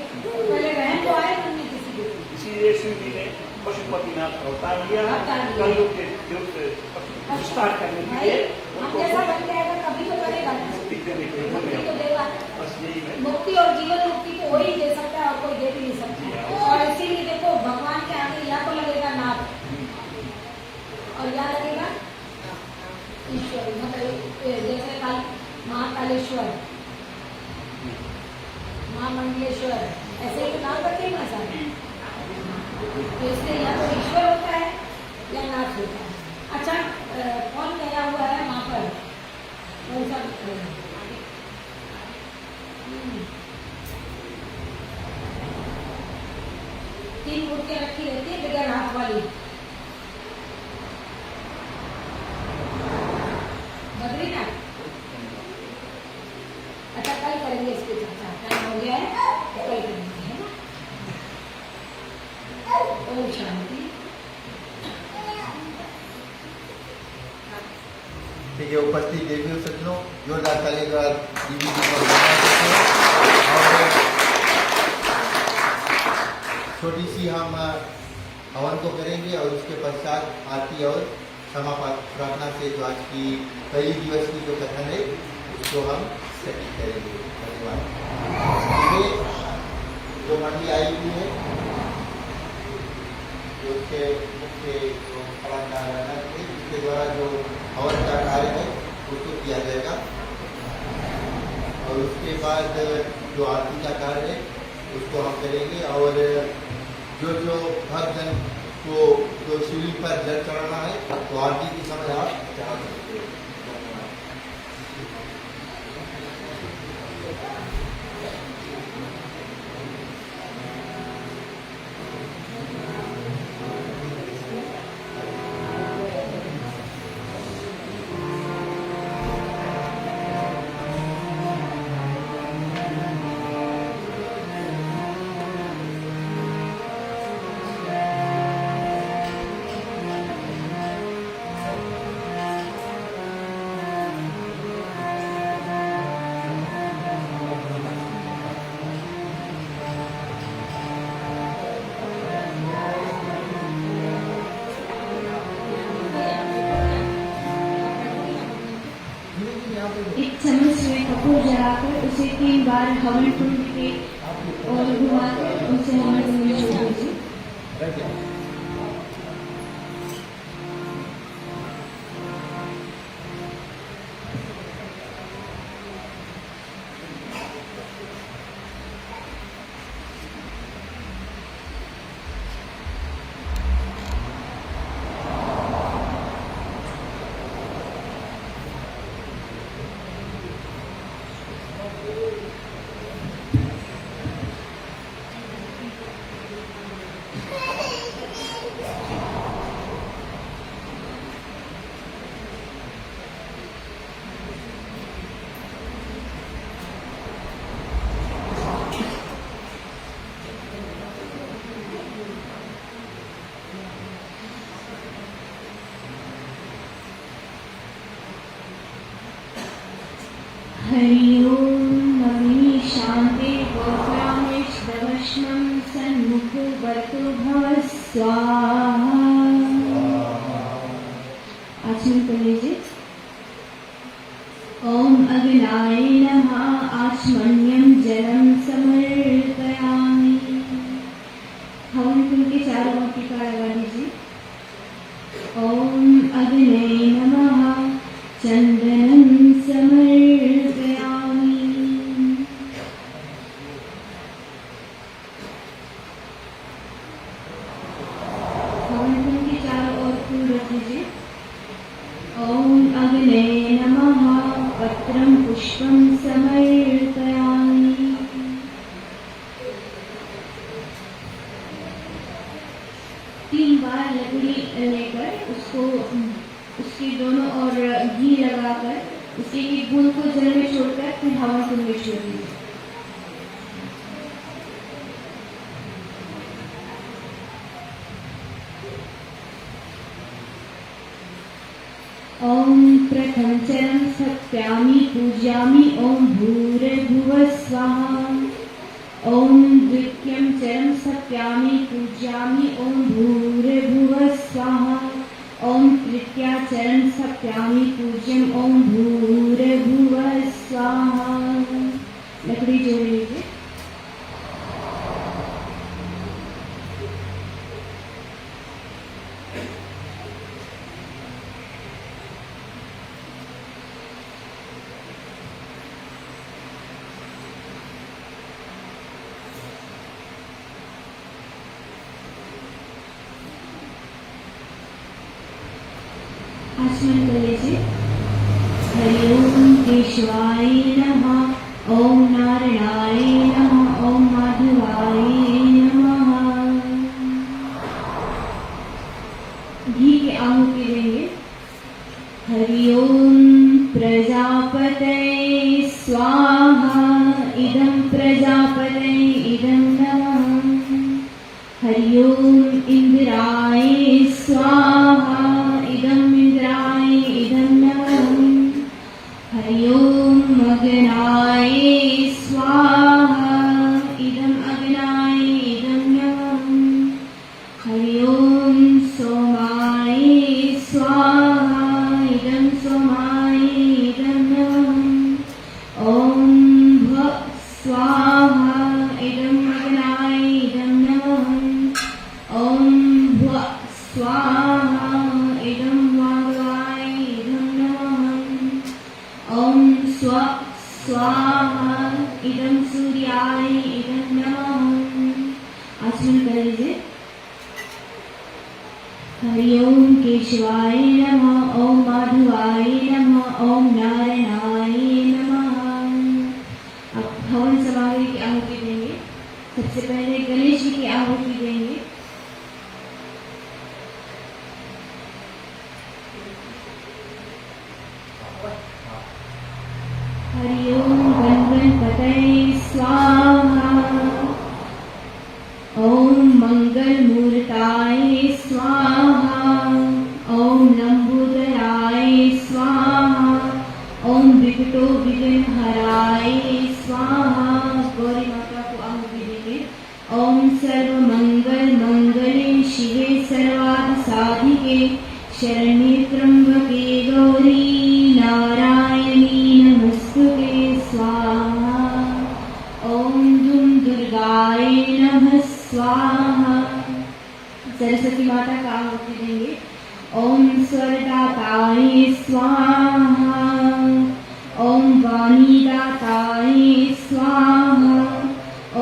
पहले रहन तो आए तुमने किसी को। इसीलिए शिव जी ने पशुपतिनाथ का अवतार लिया है। अवतार लिया। कलयुग के युग से विस्तार करने के भाई लिए हम उनको जैसा बन जाएगा कभी तो करेगा ना। मुक्ति देने के लिए बोल मुक्ति रहे तो हैं। देगा। बस यही मैं मुक्ति और जीवन मुक्ति तो वही दे सकता है और कोई दे भी नहीं सकता। और इसीलिए देखो भगवान के आगे या तो लगेगा नाथ और या लगेगा ईश्वर, मतलब जैसे कल महाकालेश्वर, महामंडलेश्वर, ऐसे ही नाम रखे ना सारे। तो इसलिए या तो ईश्वर होता है या नाथ होता है। अच्छा कौन गया हुआ है वहाँ पर? कौन सा? तीन मूर्तियां रखी रहती है बगैर हाथ वाली। बद्रीनाथ। अच्छा कल करेंगे इसकी चर्चा, टाइम हो गया है कल करेंगे, है ना। ओम शांति। ठीक है, उपस्थित देवियों सज्जनों, जोरदार ताली का दीदी जी को बधाई देते हैं। और छोटी सी हम हवन को करेंगे और उसके पश्चात आरती और क्षमा प्रार्थना से जो आज की पहली दिवस की जो कथन है उसको हम सेटिंग करेंगे। धन्यवाद। ये जो मंडली आई हुई है जो उसके मुख्य जो कलाकार है उसके द्वारा जो हवन का कार्य है उसको किया जाएगा और उसके बाद जो आरती का कार्य है उसको हम करेंगे। और जो भक्तजन को जो शिवलिंग पर जल चढ़ाना है तो आरती के समय आप चढ़ा सकते हैं। एक चम्मच में कपूर जलाकर उसे 3 बार हवन कुंड के और घुमाकर उसे हवन कुंड में छोड़ दीजिए। हरि ओम नमः शांति गोप्रामिष्टवश्मं सन्मुखो वर्तो भव स्वाहा। आचमन कर लीजिए। ओम अग्नाय नमः आचमन्यं जलं समर्पयामि। हवन कुंड के चारों ओर टीका लगा दीजिए। ओम अग्ने नमः चंदनं समर्पयामि। हवन कुंड के चारों ओर फूल रख दीजिए। ओम अग्ने नमः पत्रं पुष्पं समर्पयामि। तीन बार लकड़ी लेकर उसको उसकी दोनों ओर घी लगाकर उसके एक बूंद को जल में छोड़कर फिर हवन कुंड में छोड़ दीजिए। ओम प्रथम चरण स्थापयामि पूजयामि ओम भूर्भुवः स्वाहा। ओम द्वितीयं चरण स्थापयामि पूजयामि ओम भूर्भुवः स्वाहा। ओम तृतीया चरण स्थापयामि पूज्यम ओम भूर्भुवः स्वाहा। लकड़ी जोड़ लीजिए। आचमन कर लीजिए। हरि ओम केशवाय नमः। ओम नारायणाय नमः। ओम माधवाय नमः। घी की आहुति देंगे। हरि ओम प्रजापतये स्वाहा। इदं प्रजापतये इदं नमः। हरि ओम इंद्राय स्वाहा। इदं इंद्राय इदं नमः। हरि ओम अग्नाय स्वाहा। इदं अग्नाय इदं नमः। हरि ओम सोमाय स्वाहा। इदं सोमाय इदं नमः। ओम भ स्वाहा। इदं अग्नाय इदं नमः। ओम भ स्वाहा। इदं वागाय इदं नमः। ओम स्व स्वाहा। इदं सूर्याय इदं नमः। आचमन कर लीजिए। हरि ओम केशवाय नमः। ओम माधवाय नमः। ओम नारायणाय नमः। अब हवन सामग्री की आहुति देंगे। सबसे पहले गणेश जी की आहुति देंगे। हरि ओम गणपतये स्वाहा। ओम मंगलमूर्ताय स्वाहा। ओम लंबोदराय स्वाहा। ओम विकटो विघ्नहराय स्वाहा। गौरी माता को आहुति देंगे। ओम सर्वमंगल मंगले शिवे सर्वार्थ साधिके शरण्ये त्र्यंबके गौरी नारायणी नमस्तुते स्वाहा। ओम दुम दुर्गाय नमः स्वाहा। सरस्वती माता का आहुति देंगे। ओम स्वरदाताय स्वाहा। ओम वाणीदाताय स्वाहा।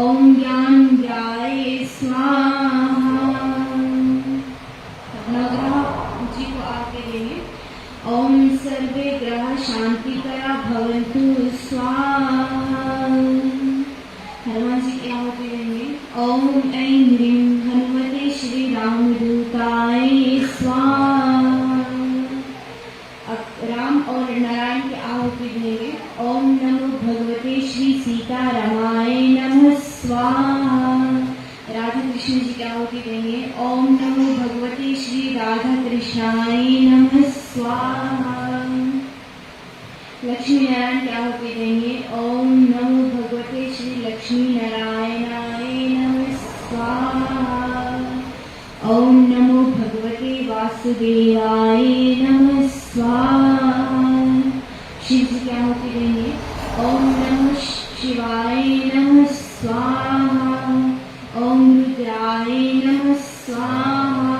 ओम ज्ञानदाय स्वाहा। नवग्रह जी को आके देंगे। ओम सर्वे ग्रह शांतिकरा भवन्तु स्वाहा। हनुमान जी की आहुति देंगे। ओम ऐं ह्रीं हनुमते श्री रामदूताय स्वाहा। अब राम और नारायण की आहुति देंगे। ओम नमो भगवते श्री सीतारामाय नमः स्वाहा। राधा कृष्ण जी की आहुति देंगे। ओम नमो भगवते श्री राधा कृष्णाय नमः स्वाहा। लक्ष्मी नारायण की आहुति देंगे। ओम नमो भगवते श्री लक्ष्मी नारायणाय नमः स्वाहा। ओम नमो भगवते वासुदेवाय नमः स्वाहा। शिव जी की आहुति देंगे। ओम नमः शिवाय नमः स्वाहा। ओम रुद्राय नमः स्वाहा।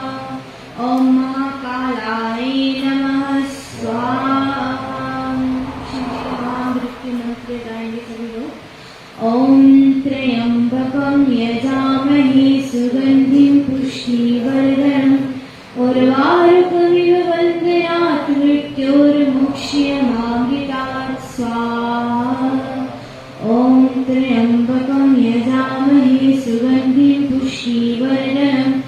ओम महाकालाय नमः स्वाहा। शिव जी का महामृत्यु मंत्र गाएंगे सभी लोग। ओम त्र्यंबकं यजामहे सुगंधिं पुष्टिवर्धनम् उर्वारुकमिव वन्दनात् मृत्योर्मुक्ष्यमामृतात् स्वाहा। ओम त्र्यंबकं यजामहे सुगंधिं पुष्टिवर्धनम्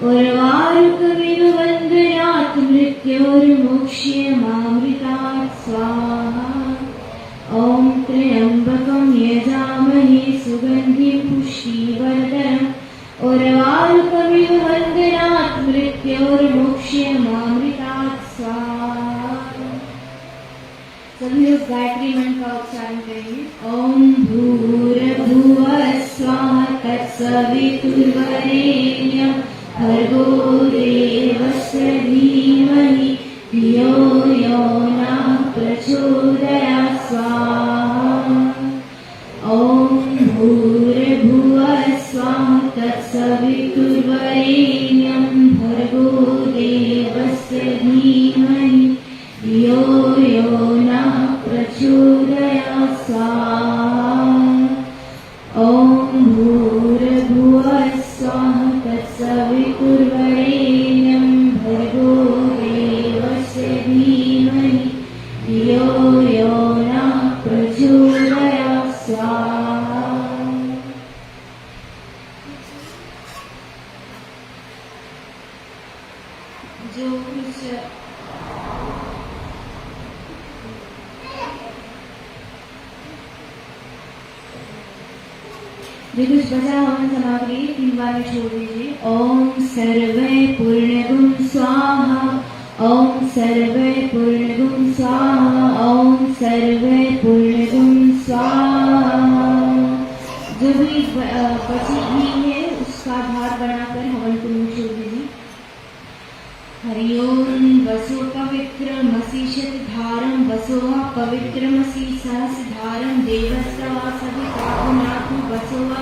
उर्वारुकमिव वन्दनात् मृत्योर्मुक्ष्यमामृतात् स्वाहा। ओम त्र्यंबकं यजामहे सुगंधिं पुष्टिवर्धनम् उर्वारुकमिव वन्दनात् मृत्योर्मुक्ष्यमामृतात् स्वाहा। सभी लोग गायत्री मंत्र का उच्चारण करेंगे। ओम भूर्भुवः स्वः तत्सवितुर्वरेण्यं भर्गो देवस्य धीमहि धियो यो नः प्रचोदयात् स्वाहा। ओम भूर्भुवः स्वः तत्सवितुर्वरेण्यं भर्गो देवस्य धीमहि धियो यो नः प्रचोदयात् स्वाहा। ओम भूर्भुवः स्वः तत्सवितुर्वरेण्यं भर्गो देवस्य धीमहि धियो यो नः प्रचोदयात् स्वाहा। जो कुछ बचा हवन सामग्री 3 बार में छोड़ दीजिए। ओम सर्वे पूर्णगुण स्वाहा। ओम सर्वे पूर्णगुण स्वाहा। ओम सर्वे पूर्णगुण स्वाहा। जो भी बची घी है उसका आधार बनाकर हवन कुंड में छोड़ दीजिए। हरि ओम वसो पवित्रमसि शतधारं वसोः पवित्रमसि सहस्रधारं देवस्तव सविताहुनाथु वसोः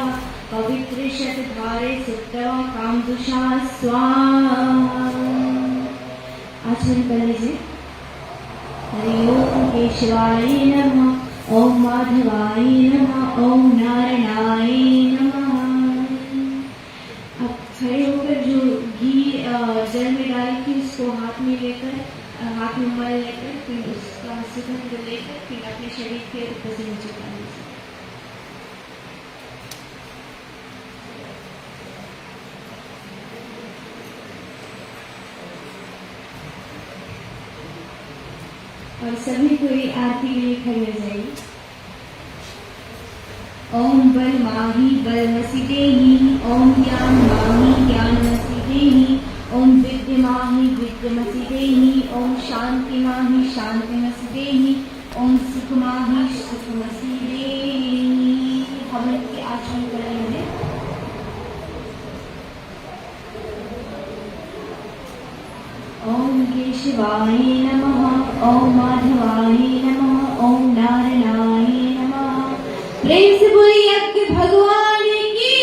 पवित्र शतधारे सुप्तवा कामदुषा स्वाहा। आचरण कर लीजिए। हरि ओम केशवाय नमः। ओम माधवाय नमः। ओम नारायणाय नमः। अब खड़े होकर जो घी जल में डाली थी उसको हाथ में लेकर हाथ में मल लेकर फिर उसका सुगंध लेकर फिर अपने शरीर के ऊपर से नीचे डाल दीजिए। और सभी कोई आरती के लिए खड़े हो जाइए। ओम बल माही बलमसि देहि। ओम ज्ञान माही ज्ञानमसि देहि। ओम विद्या माही विद्यामसि देहि। ओम शांति माही शांतिमसि देहि। ओम सुख माही सुखमसि देहि। हवन के आचरण करेंगे। ओम केशवाय नमः। ओम माधवाय नमः। ओम नारायणाय नमः। प्रेम से बोलिए आपके भगवान की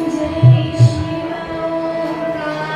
जय शिव ओंकार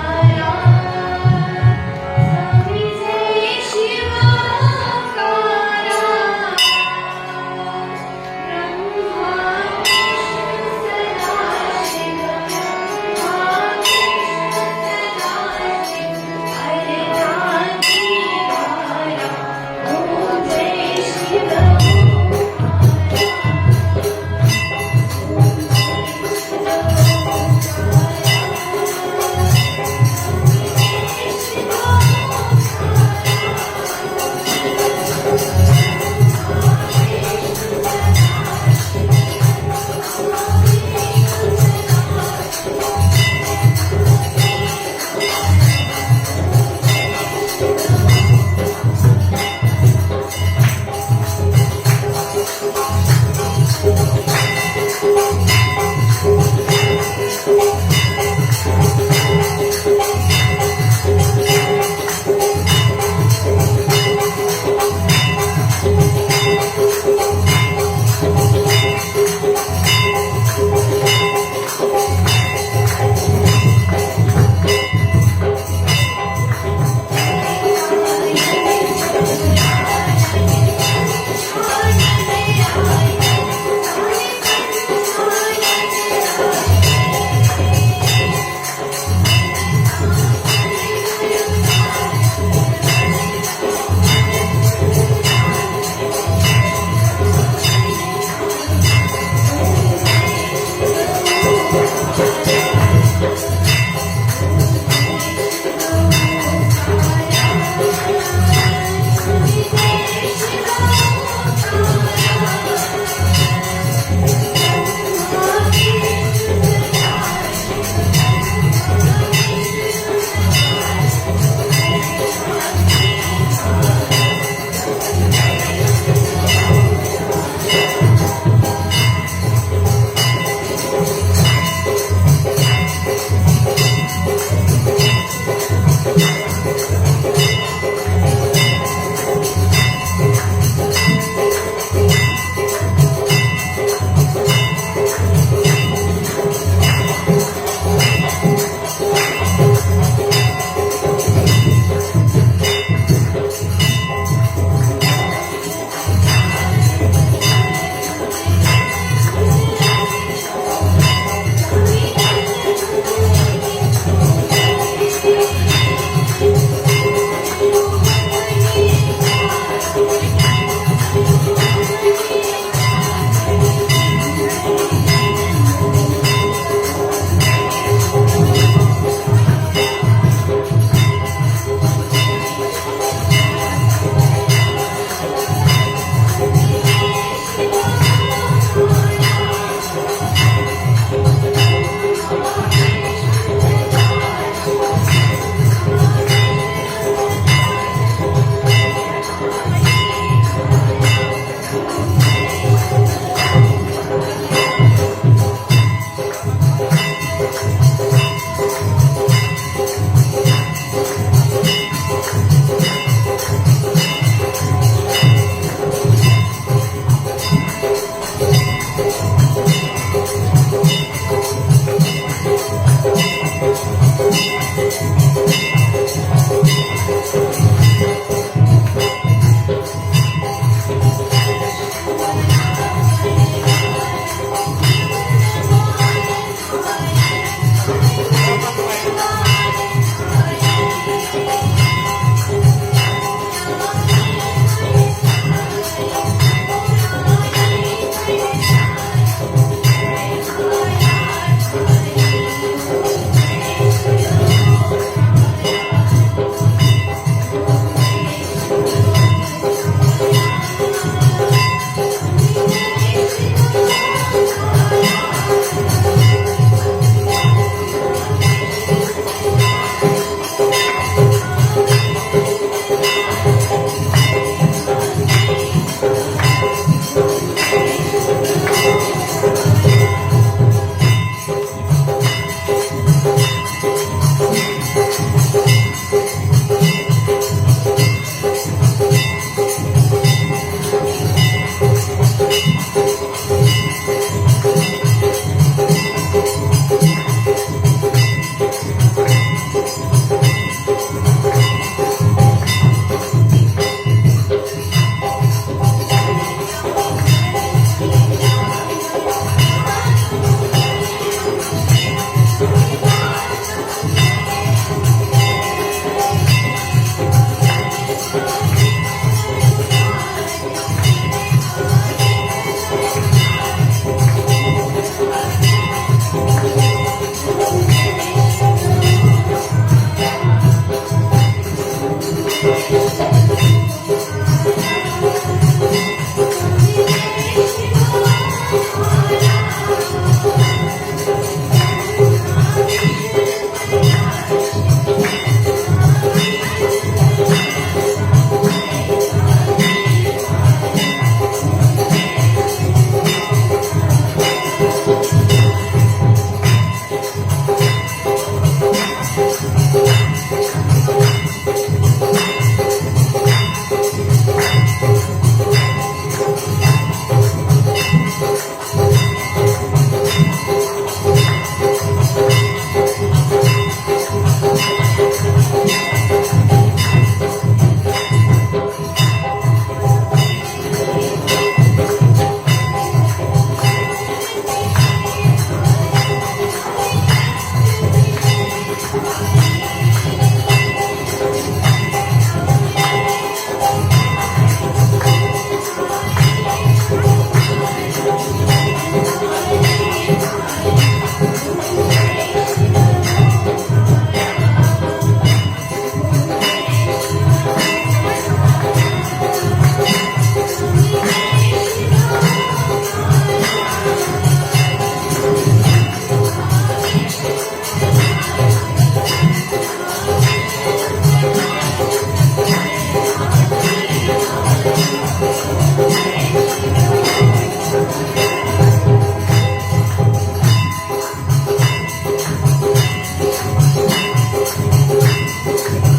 Thank you.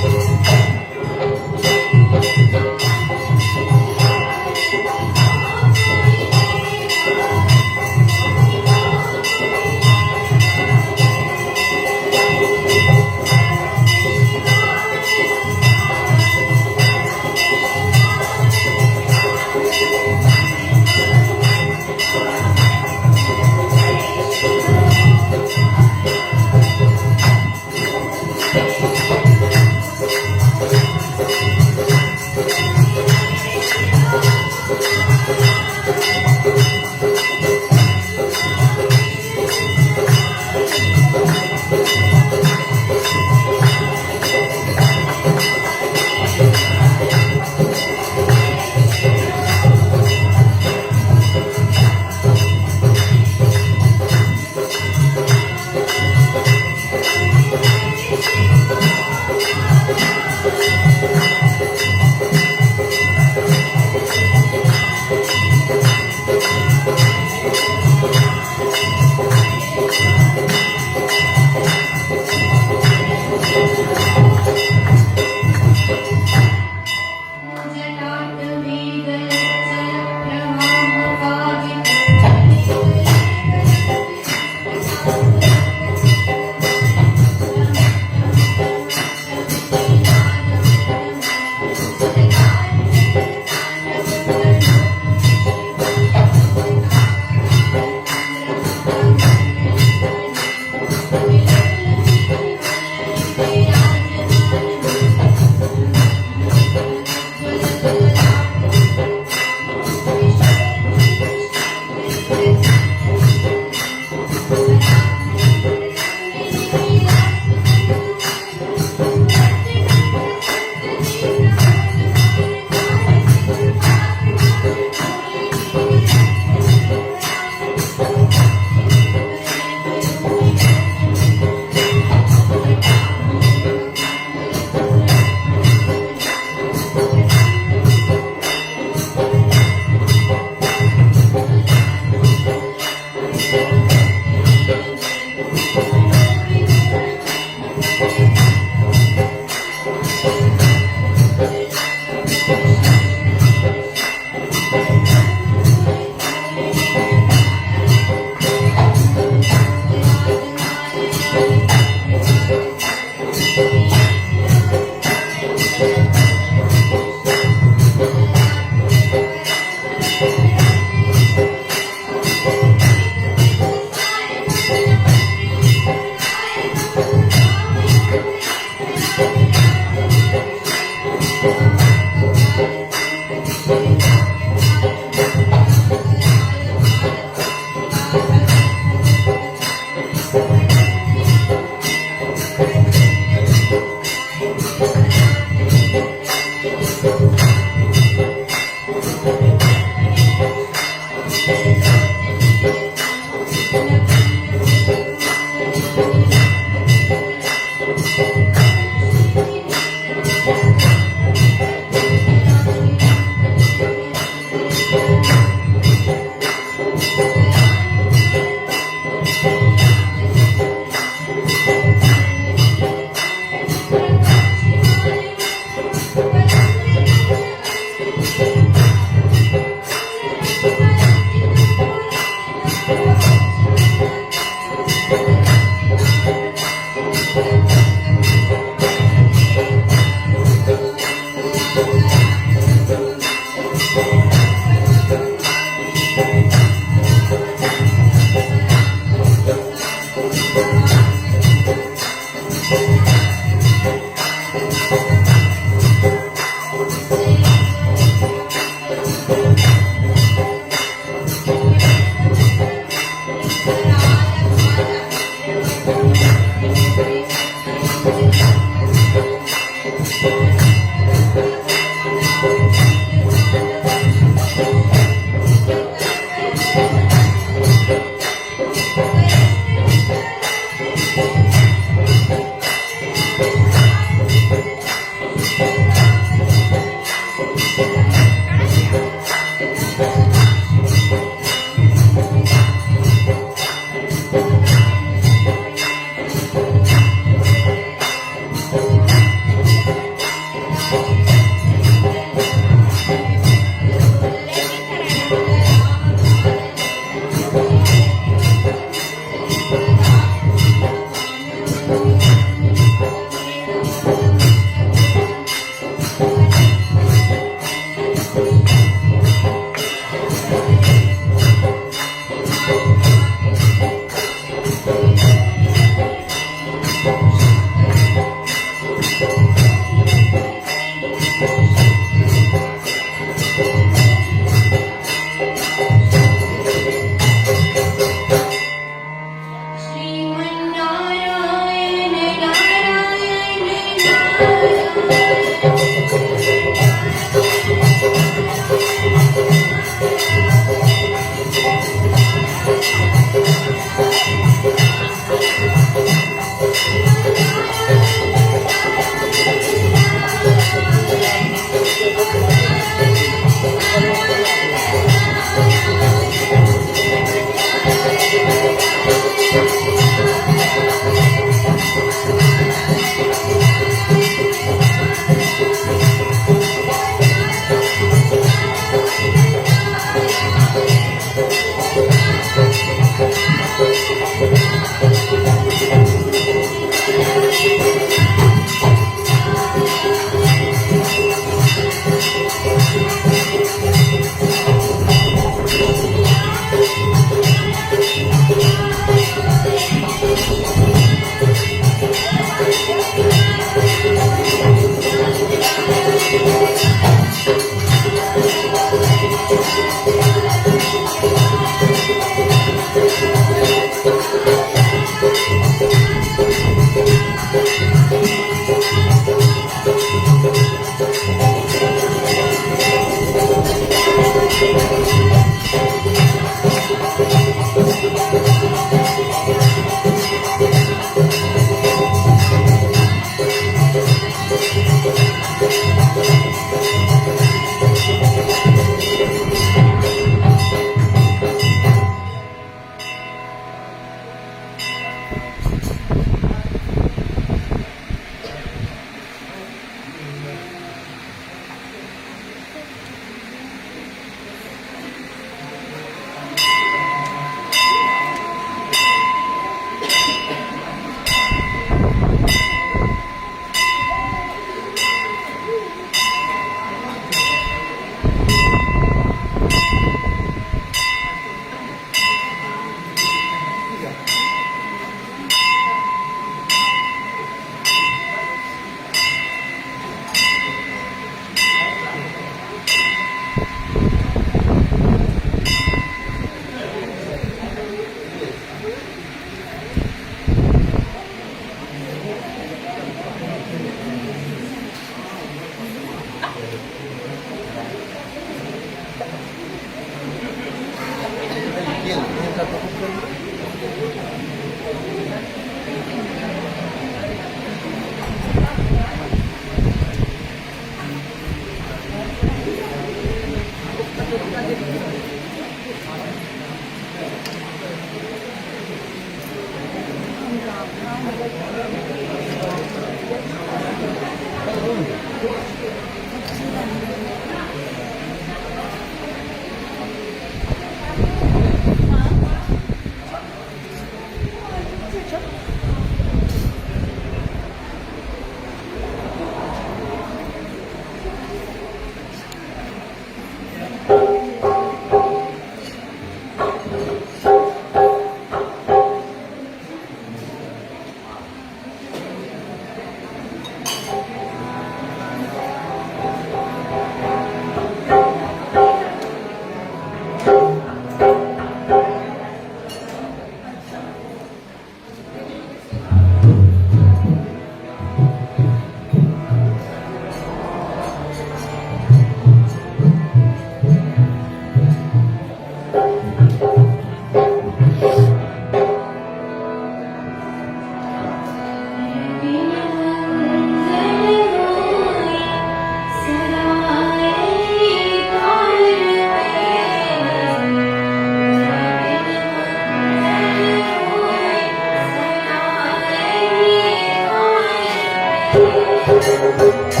Thank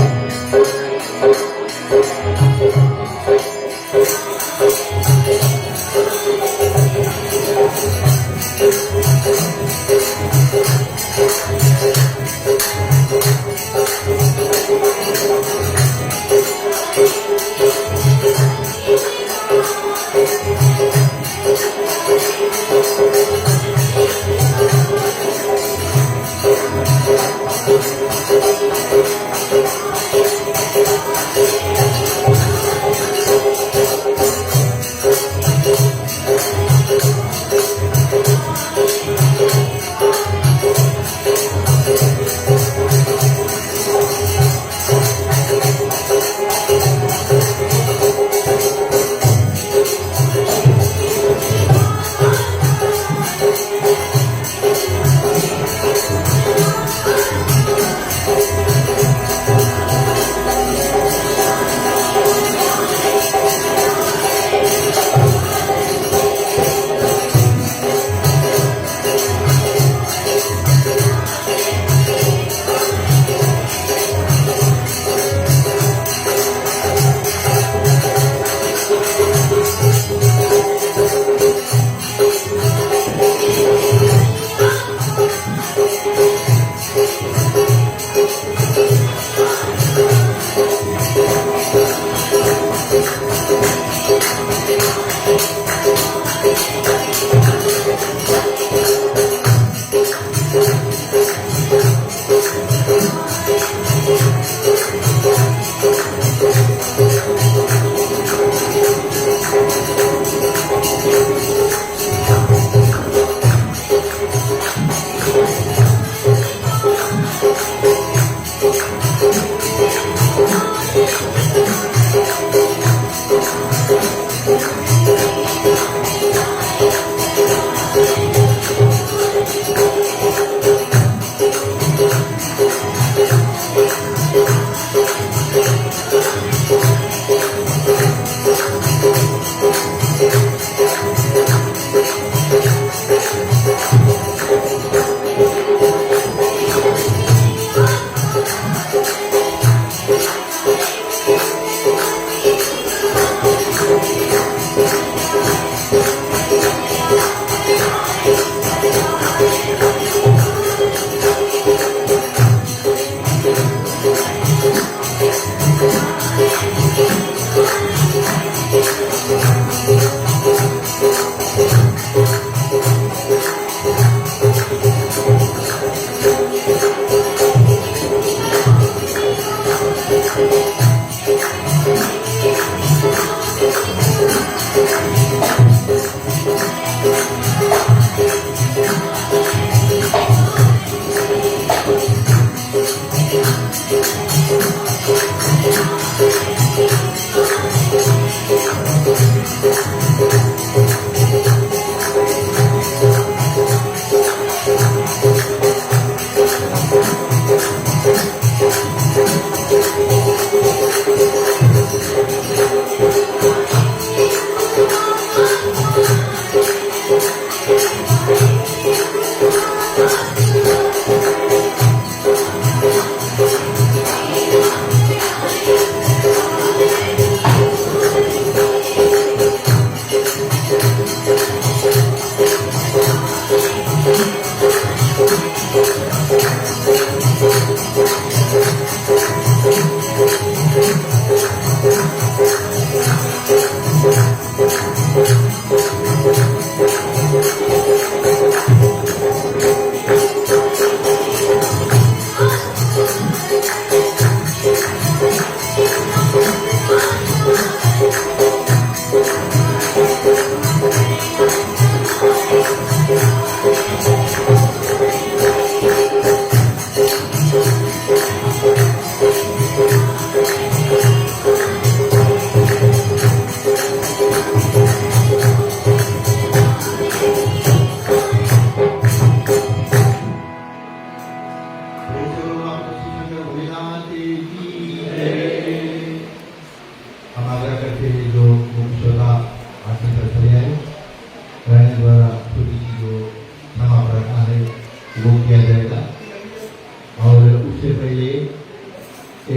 you.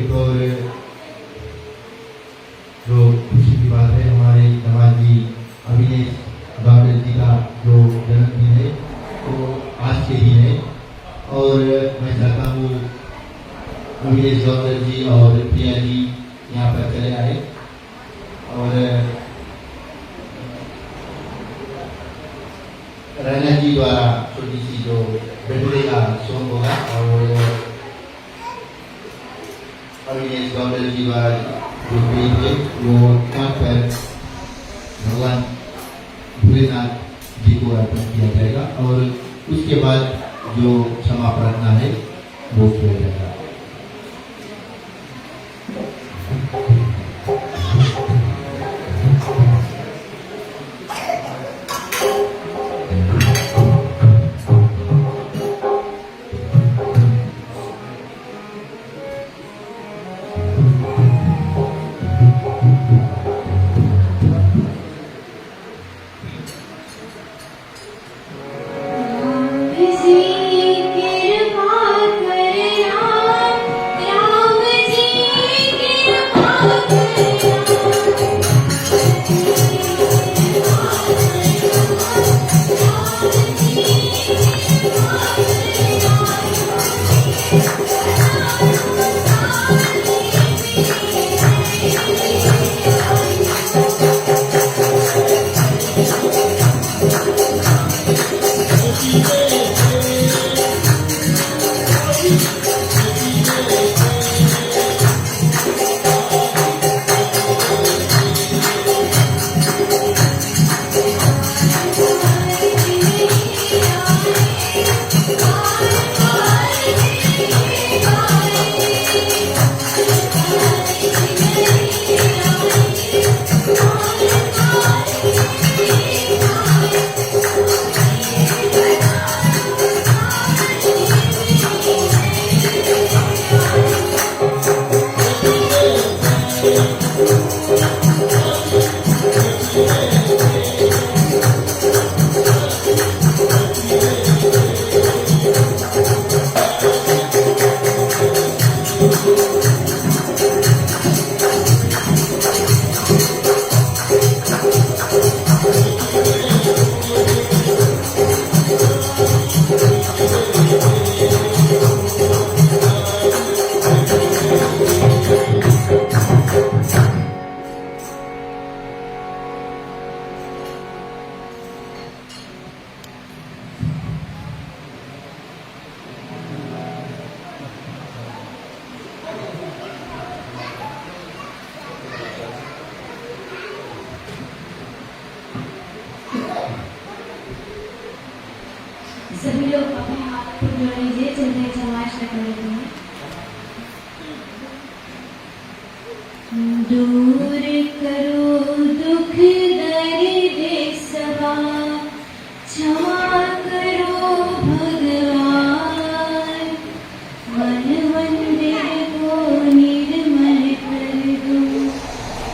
एक और जो खुशी की बात है, हमारे नवाजी अभिनेश गावड़े जी का जो जन्मदिन है वो आज के दिन है और मैं चाहता हूँ अभिनेश गावड़े जी और प्रिया जी यहाँ पर चले आए और रैना जी द्वारा छोटी सी जो बर्थडे का सॉन्ग होगा और अभिनेश गावड़े जी द्वारा जो गीत है वो यहाँ पर भगवान भोलेनाथ जी को अर्पण किया जाएगा और उसके बाद जो क्षमा प्रार्थना है वो किया जाएगा। सभी लोग अपने हाथ को जोड़ लीजिए, चलते समाज का करेंगे। दूर करो दुख दर्द सवा, क्षमा करो भगवान, मन मंदिर को निर्मल कर दो,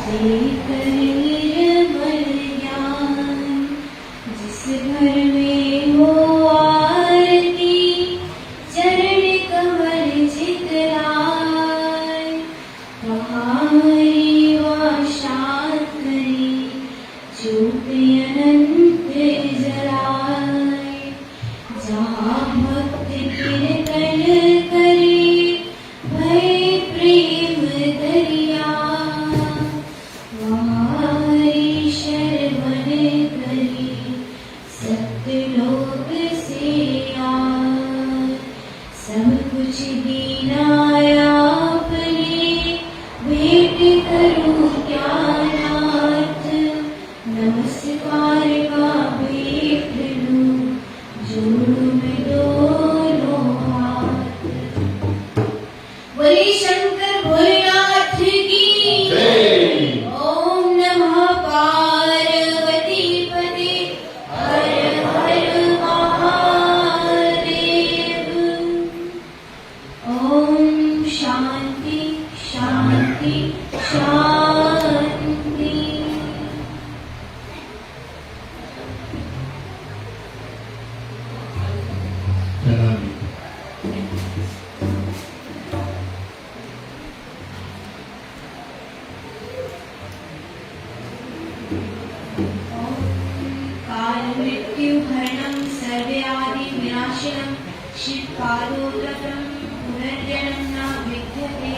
देकर निर्मल ज्ञान। जिस घर में हो आरती, चरण कमल चितलाय, तुम्हारी वाशात करी, ज्योति अनंत जलाय। मृत्युहरणं सर्वव्याधिविनाशनं श्रीपादोदकं पुनर्जन्म न विद्यते।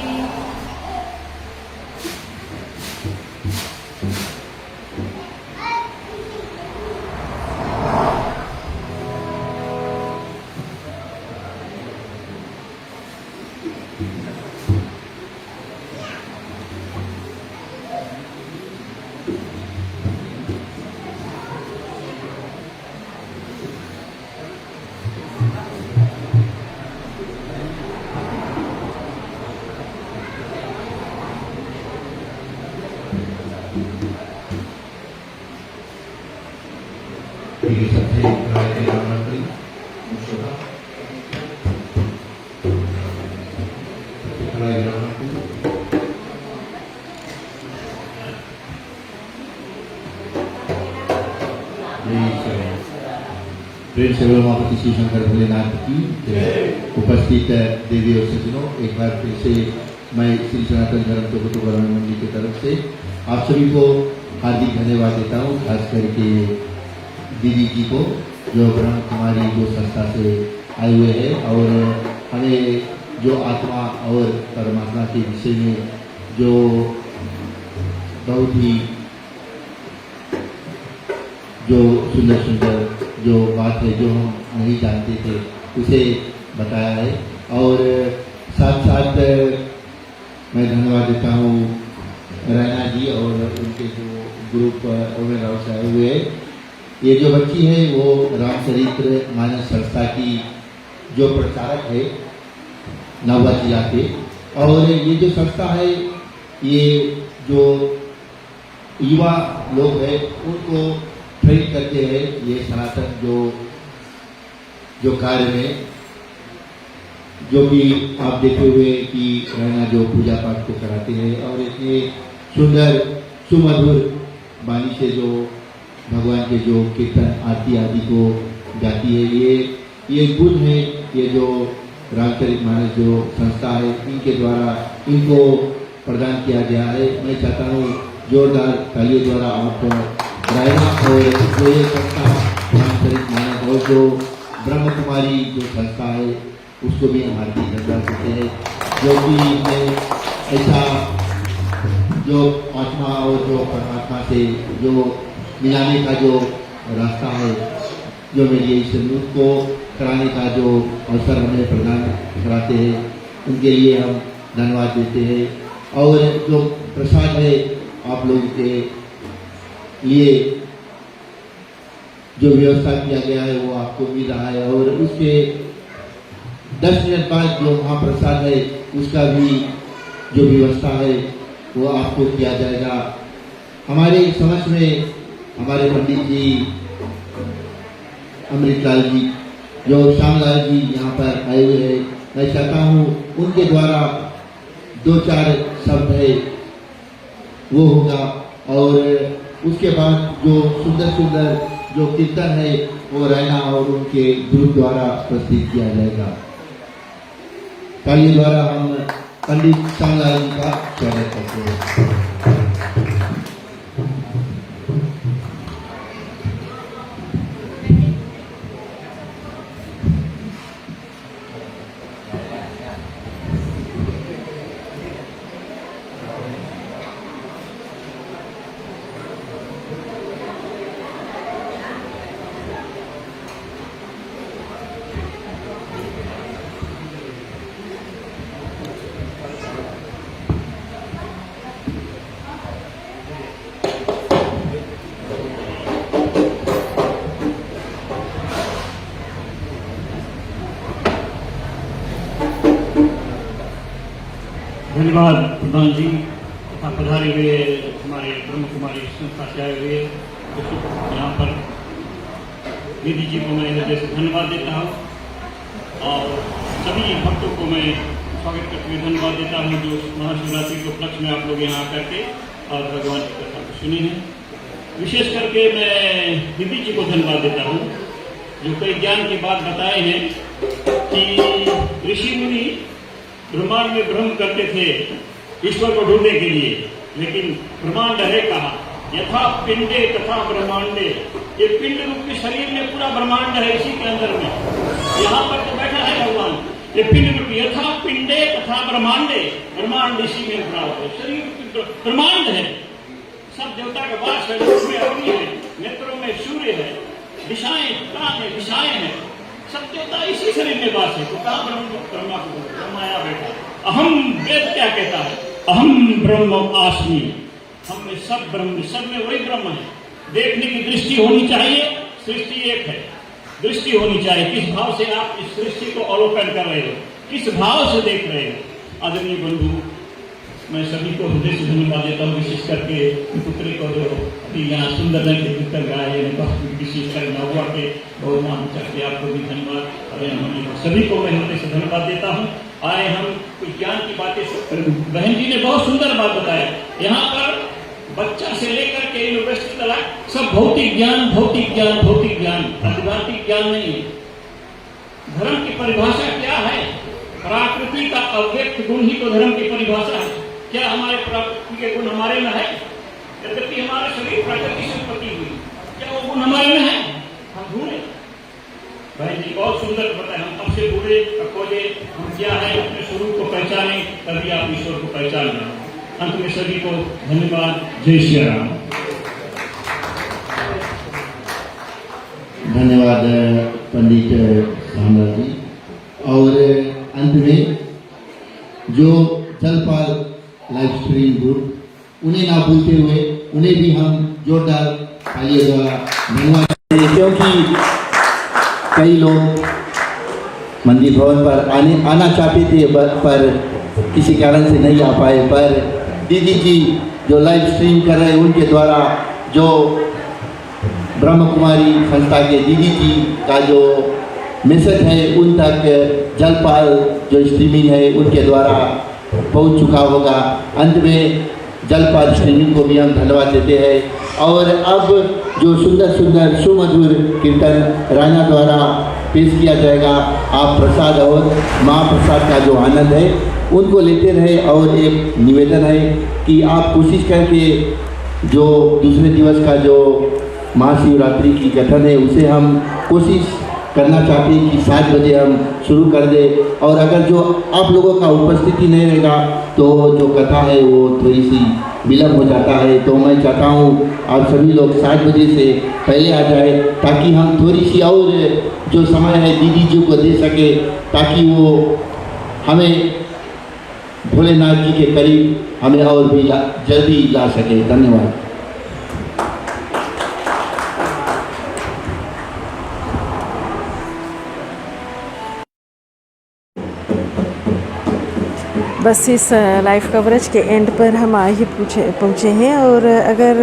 ये सबसे राय राममंत्री मुशोरा राय राममंत्री प्रेम से बोलो माता श्री शंकर भोलेनाथ की उपस्थित देवी और सज्जनों, एक बार फिर से मैं श्री सनातन धर्म जगत कल्याण मंडली की तरफ से आप सभी को हार्दिक धन्यवाद देता हूँ, खास करके दीदी जी को जो ब्रह्म कुमारी जो संस्था से आए हुए हैं और हमें जो आत्मा और परमात्मा के विषय में जो बहुत ही जो सुंदर सुंदर जो बात है जो हम नहीं जानते थे उसे बताया है। और साथ साथ मैं धन्यवाद देता हूँ रैना जी और उनके जो ग्रुप ओमेन राव से आए हुए हैं। ये जो बच्ची है वो रामचरित्र मानस संस्था की जो प्रचारक है नवा जिला के, और ये जो संस्था है ये जो युवा लोग हैं उनको ट्रेन करते हैं ये सनातन जो कार्य में, जो भी आप देखे हुए कि रहना जो पूजा पाठ को कराते हैं और इतने सुंदर सुमधुर बाणी से जो भगवान के जो कीर्तन आरती आदि को गाती है, ये गुण है। ये जो रामचरित मानस जो संस्था है इनके द्वारा इनको प्रदान किया गया है। मैं चाहता हूँ जोरदार तालियों द्वारा आप रायना और जो ये संस्था रामचरित मानस और जो ब्रह्म कुमारी जो संस्था है उसको भी हम हार्दिक धन्यवाद देते हैं, जो कि हमें ऐसा जो आत्मा और जो परमात्मा से जो मिलाने का जो रास्ता है, जो मेरी इस नूत को कराने का जो अवसर हमें प्रदान कराते हैं, उनके लिए हम धन्यवाद देते हैं। और जो प्रसाद है आप लोगों के लिए जो व्यवस्था किया गया है वो आपको मिल रहा है, और उसके 10 मिनट बाद जो महाप्रसाद है उसका भी जो व्यवस्था है वो आपको किया जाएगा। हमारे समझ में हमारे पंडित जी अमृतलाल जी जो श्यामलाल जी यहाँ पर आए हुए हैं, मैं चाहता हूँ उनके द्वारा 2-4 शब्द है वो होगा, और उसके बाद जो सुंदर सुंदर जो कीर्तन है वो रैना और उनके ग्रुप द्वारा प्रस्तुत किया जाएगा। ताली द्वारा हम पंडित श्यामलाल जी का स्वागत करते हैं। धन्यवाद प्रधान जी तथा पधारे हुए हमारे ब्रह्म कुमारी संस्था से आए हुए यहाँ पर दीदी जी को मैं हृदय से धन्यवाद देता हूँ, और सभी भक्तों को मैं स्वागत करते हुए धन्यवाद देता हूँ जो महाशिवरात्रि के उपलक्ष्य में आप लोग यहाँ आकर के और भगवान की कथा को सुनी है। विशेष करके मैं दीदी जी को धन्यवाद देता हूँ जो कई ज्ञान की बात बताए हैं कि ऋषि मुनि ब्रह्मांड में भ्रम करते थे ईश्वर को ढूंढने के लिए, लेकिन ब्रह्मांड है कहाँ, यथा पिंडे तथा ब्रह्मांडे। ये पिंड रूप के शरीर में पूरा ब्रह्मांड है, इसी के अंदर में यहाँ पर तो बैठा है भगवान। ये पिंड रूप यथा पिंडे तथा ब्रह्मांडे, ब्रह्मांड इसी में भरा हुआ है, शरीर ब्रह्मांड है। सब देवता का वास है, रूप में अग्नि है, नेत्रों में सूर्य है, दिशाएं प्राण है, दिशाएं हैं, सब देवता इसी शरीर में वास है। तो कहा ब्रह्माया बैठा। अहम वेद क्या कहता है? अहम ब्रह्म आस्मि। हम में सब ब्रह्म, सब में वही ब्रह्म है। देखने की दृष्टि होनी चाहिए, सृष्टि एक है, दृष्टि होनी चाहिए। किस भाव से आप इस सृष्टि को अवलोकन कर रहे हो, किस भाव से देख रहे हो। आदरणीय बंधु, मैं सभी को हृदय से धन्यवाद देता हूँ, विशेष करके पुत्री को जो अभी यहाँ सुंदर रंग के पुत्र गाए, विशेष कर नौवा के बहुमान करके आपको भी धन्यवाद। सभी को मैं हृदय से धन्यवाद देता हूँ। आए हम कुछ ज्ञान की बातें, बहन जी ने बहुत सुंदर बात बताया। यहाँ पर बच्चा से लेकर के यूनिवर्सिटी तक सब भौतिक ज्ञान, भौतिक ज्ञान, भौतिक ज्ञान, आध्यात्मिक ज्ञान नहीं है। धर्म की परिभाषा क्या है? प्रकृति का अव्यक्त गुण ही तो धर्म की परिभाषा है। क्या हमारे प्रकृति के गुण हमारे में है? यद्यपि हमारा शरीर प्रकृति से उत्पत्ति हुई, क्या वो गुण हमारे में है? हम ढूंढे। भाई जी बहुत सुंदर बताया। हम कब से ढूंढे, खोजे, हम क्या है, अपने स्वरूप को पहचाने, तभी आप ईश्वर को पहचान लें। अंत में सभी को धन्यवाद। जय श्री राम। धन्यवाद पंडित सामराज जी। और अंत में जो जलपाल लाइव स्ट्रीम ग्रुप, उन्हें ना भूलते हुए उन्हें भी हम जोरदार तालियों द्वारा धन्यवाद। क्योंकि कई लोग मंदिर भवन पर आना चाहते थे पर किसी कारण से नहीं आ पाए, पर दीदी जी जो लाइव स्ट्रीम कर रहे हैं उनके द्वारा जो ब्रह्म कुमारी संस्था के दीदी जी का जो मैसेज है उन तक जलपाल जो स्ट्रीमिंग है उनके द्वारा पहुंच चुका होगा। अंत में जलपाल स्ट्रीमिंग को भी हम धन्यवाद देते हैं। और अब जो सुंदर सुंदर सुमधुर कीर्तन राणा द्वारा पेश किया जाएगा, आप प्रसाद और महाप्रसाद का जो आनंद है उनको लेते रहे। और एक निवेदन है कि आप कोशिश करके जो दूसरे दिवस का जो महाशिवरात्रि की कथन है उसे हम कोशिश करना चाहते हैं कि 7 बजे हम शुरू कर दें। और अगर जो आप लोगों का उपस्थिति नहीं रहेगा तो जो कथा है वो थोड़ी सी विलम्ब हो जाता है। तो मैं चाहता हूँ आप सभी लोग 7 बजे से पहले आ जाए, ताकि हम थोड़ी सी और जो समय है दीदी जी को दे सके, ताकि वो हमें भोलेनाथ जी के करीब हमें और भी जल्दी ला सके। धन्यवाद। बस इस लाइव कवरेज के एंड पर हम आ ही पहुँचे हैं। और अगर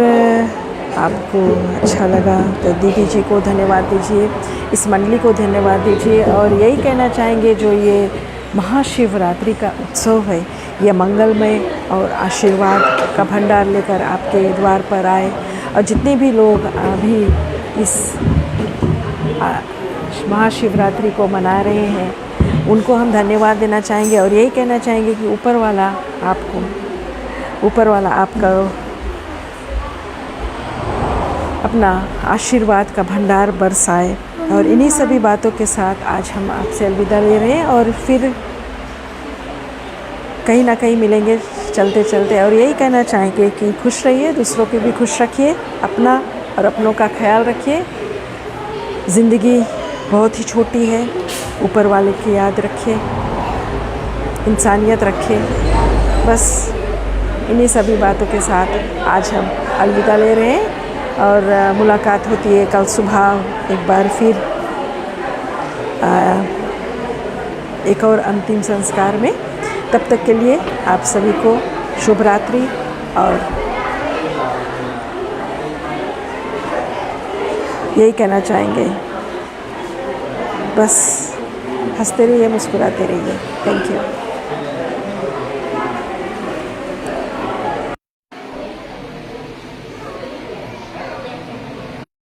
आपको अच्छा लगा तो दीदी जी को धन्यवाद दीजिए, इस मंडली को धन्यवाद दीजिए। और यही कहना चाहेंगे जो ये महाशिवरात्रि का उत्सव है ये मंगलमय और आशीर्वाद का भंडार लेकर आपके द्वार पर आए। और जितने भी लोग अभी इस महाशिवरात्रि को मना रहे हैं उनको हम धन्यवाद देना चाहेंगे। और यही कहना चाहेंगे कि ऊपर वाला आपका अपना आशीर्वाद का भंडार बरसाए। और इन्हीं सभी बातों के साथ आज हम आपसे अलविदा ले रहे हैं और फिर कहीं ना कहीं मिलेंगे चलते चलते। और यही कहना चाहेंगे कि खुश रहिए, दूसरों को भी खुश रखिए, अपना और अपनों का ख्याल रखिए। ज़िंदगी बहुत ही छोटी है, ऊपर वाले की याद रखिए, इंसानियत रखिए। बस इन्हीं सभी बातों के साथ आज हम अलविदा ले रहे हैं और मुलाकात होती है कल सुबह एक बार फिर एक और अंतिम संस्कार में। तब तक के लिए आप सभी को शुभ रात्रि। और यही कहना चाहेंगे, बस हंसते रहिए, मुस्कुराते रहिए। Thank you.